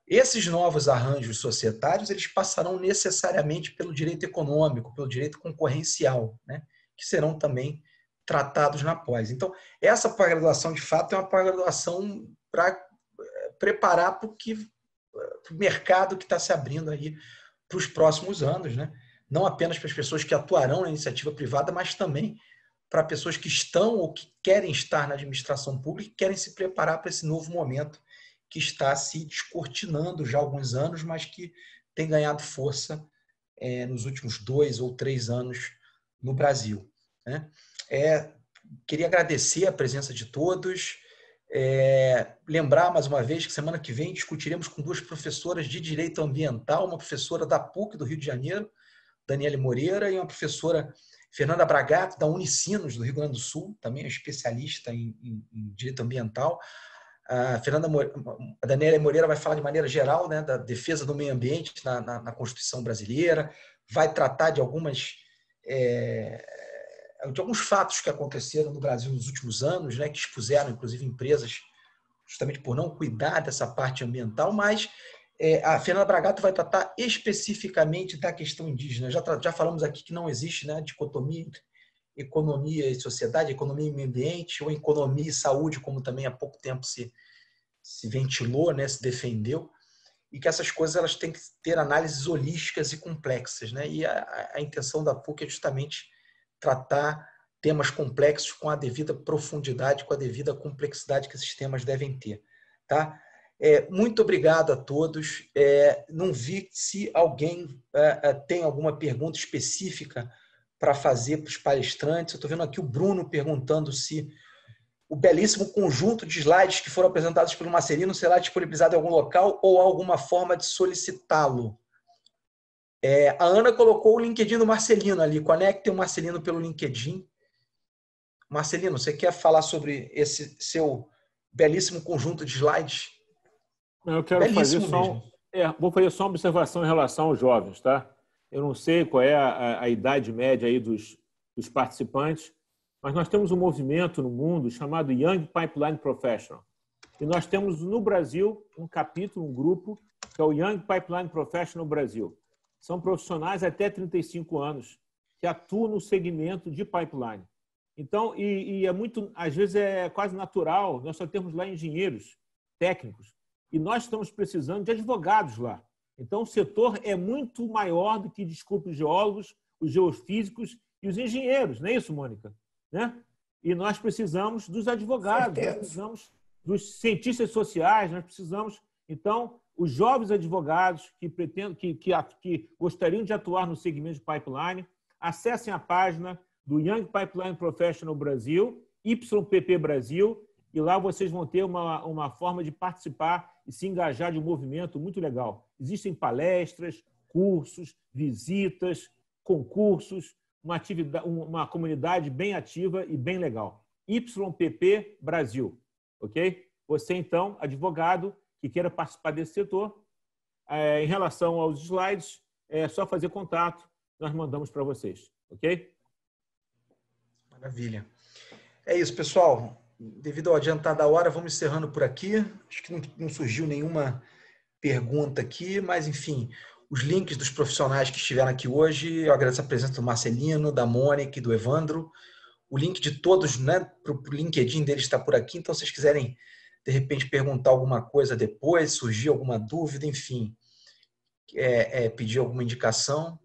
[SPEAKER 1] Esses novos arranjos societários, eles passarão necessariamente pelo direito econômico, pelo direito concorrencial, né? Que serão também tratados na pós. Então, essa pós-graduação, de fato, é uma pós-graduação para preparar para o mercado que está se abrindo aí para os próximos anos, né? Não apenas para as pessoas que atuarão na iniciativa privada, mas também para pessoas que estão ou que querem estar na administração pública e querem se preparar para esse novo momento que está se descortinando já há alguns anos, mas que tem ganhado força nos últimos 2 ou 3 anos no Brasil, né? Queria agradecer a presença de todos, lembrar mais uma vez que semana que vem discutiremos com 2 professoras de Direito Ambiental, uma professora da PUC do Rio de Janeiro, Daniele Moreira, e uma professora, Fernanda Bragato, da Unicinos, do Rio Grande do Sul, também é especialista em Direito Ambiental. A Daniele Moreira vai falar de maneira geral, né, da defesa do meio ambiente na Constituição brasileira, vai tratar de alguns fatos que aconteceram no Brasil nos últimos anos, né, que expuseram, inclusive, empresas justamente por não cuidar dessa parte ambiental, mas a Fernanda Bragato vai tratar especificamente da questão indígena. Já falamos aqui que não existe, né, dicotomia entre economia e sociedade, economia e meio ambiente, ou economia e saúde, como também há pouco tempo se ventilou, né, se defendeu, e que essas coisas elas têm que ter análises holísticas e complexas, né? E a intenção da PUC é justamente tratar temas complexos com a devida profundidade, com a devida complexidade que esses temas devem ter, tá? Muito obrigado a todos. Não vi se alguém tem alguma pergunta específica para fazer para os palestrantes. Eu estou vendo aqui o Bruno perguntando se o belíssimo conjunto de slides que foram apresentados pelo Marcelino será disponibilizado em algum local ou alguma forma de solicitá-lo. A Ana colocou o LinkedIn do Marcelino ali. Conectem o Marcelino pelo LinkedIn. Marcelino, você quer falar sobre esse seu belíssimo conjunto de slides?
[SPEAKER 4] Eu quero fazer só... vou fazer só uma observação em relação aos jovens, tá? Eu não sei qual é a idade média aí dos participantes, mas nós temos um movimento no mundo chamado Young Pipeline Professional. E nós temos no Brasil um capítulo, um grupo, que é o Young Pipeline Professional Brasil. São profissionais até 35 anos que atuam no segmento de pipeline. Então, e é muito, às vezes é quase natural, nós só temos lá engenheiros técnicos e nós estamos precisando de advogados lá. Então, o setor é muito maior do que, desculpe, os geólogos, os geofísicos e os engenheiros, não é isso, Mônica? Né? E nós precisamos dos advogados, nós precisamos dos cientistas sociais, nós precisamos... Então, os jovens advogados que pretendem, que gostariam de atuar no segmento de pipeline, acessem a página do Young Pipeline Professional Brasil, YPP Brasil, e lá vocês vão ter uma forma de participar e se engajar de um movimento muito legal. Existem palestras, cursos, visitas, concursos, uma comunidade bem ativa e bem legal. YPP Brasil, ok? Você, então, advogado que queira participar desse setor, em relação aos slides, é só fazer contato, nós mandamos para vocês, ok?
[SPEAKER 1] Maravilha. É isso, pessoal. Devido ao adiantar da hora, vamos encerrando por aqui. Acho que não surgiu nenhuma pergunta aqui, mas, enfim, os links dos profissionais que estiveram aqui hoje, eu agradeço a presença do Marcelino, da Mônica e do Evandro. O link de todos, né, para o LinkedIn deles está por aqui, então se vocês quiserem, de repente, perguntar alguma coisa depois, surgir alguma dúvida, enfim, pedir alguma indicação,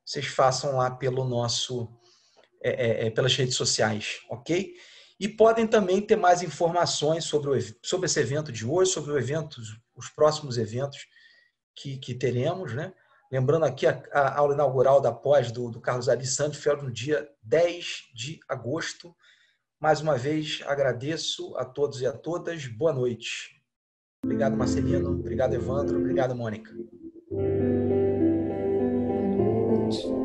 [SPEAKER 1] vocês façam lá pelo nosso... pelas redes sociais, ok? E podem também ter mais informações sobre esse evento de hoje, sobre os próximos eventos que teremos, né? Lembrando aqui a aula inaugural da pós do Carlos Ari Sandfeld no dia 10 de agosto. Mais uma vez, agradeço a todos e a todas. Boa noite. Obrigado, Marcelino. Obrigado, Evandro. Obrigado, Mônica.
[SPEAKER 2] Boa noite.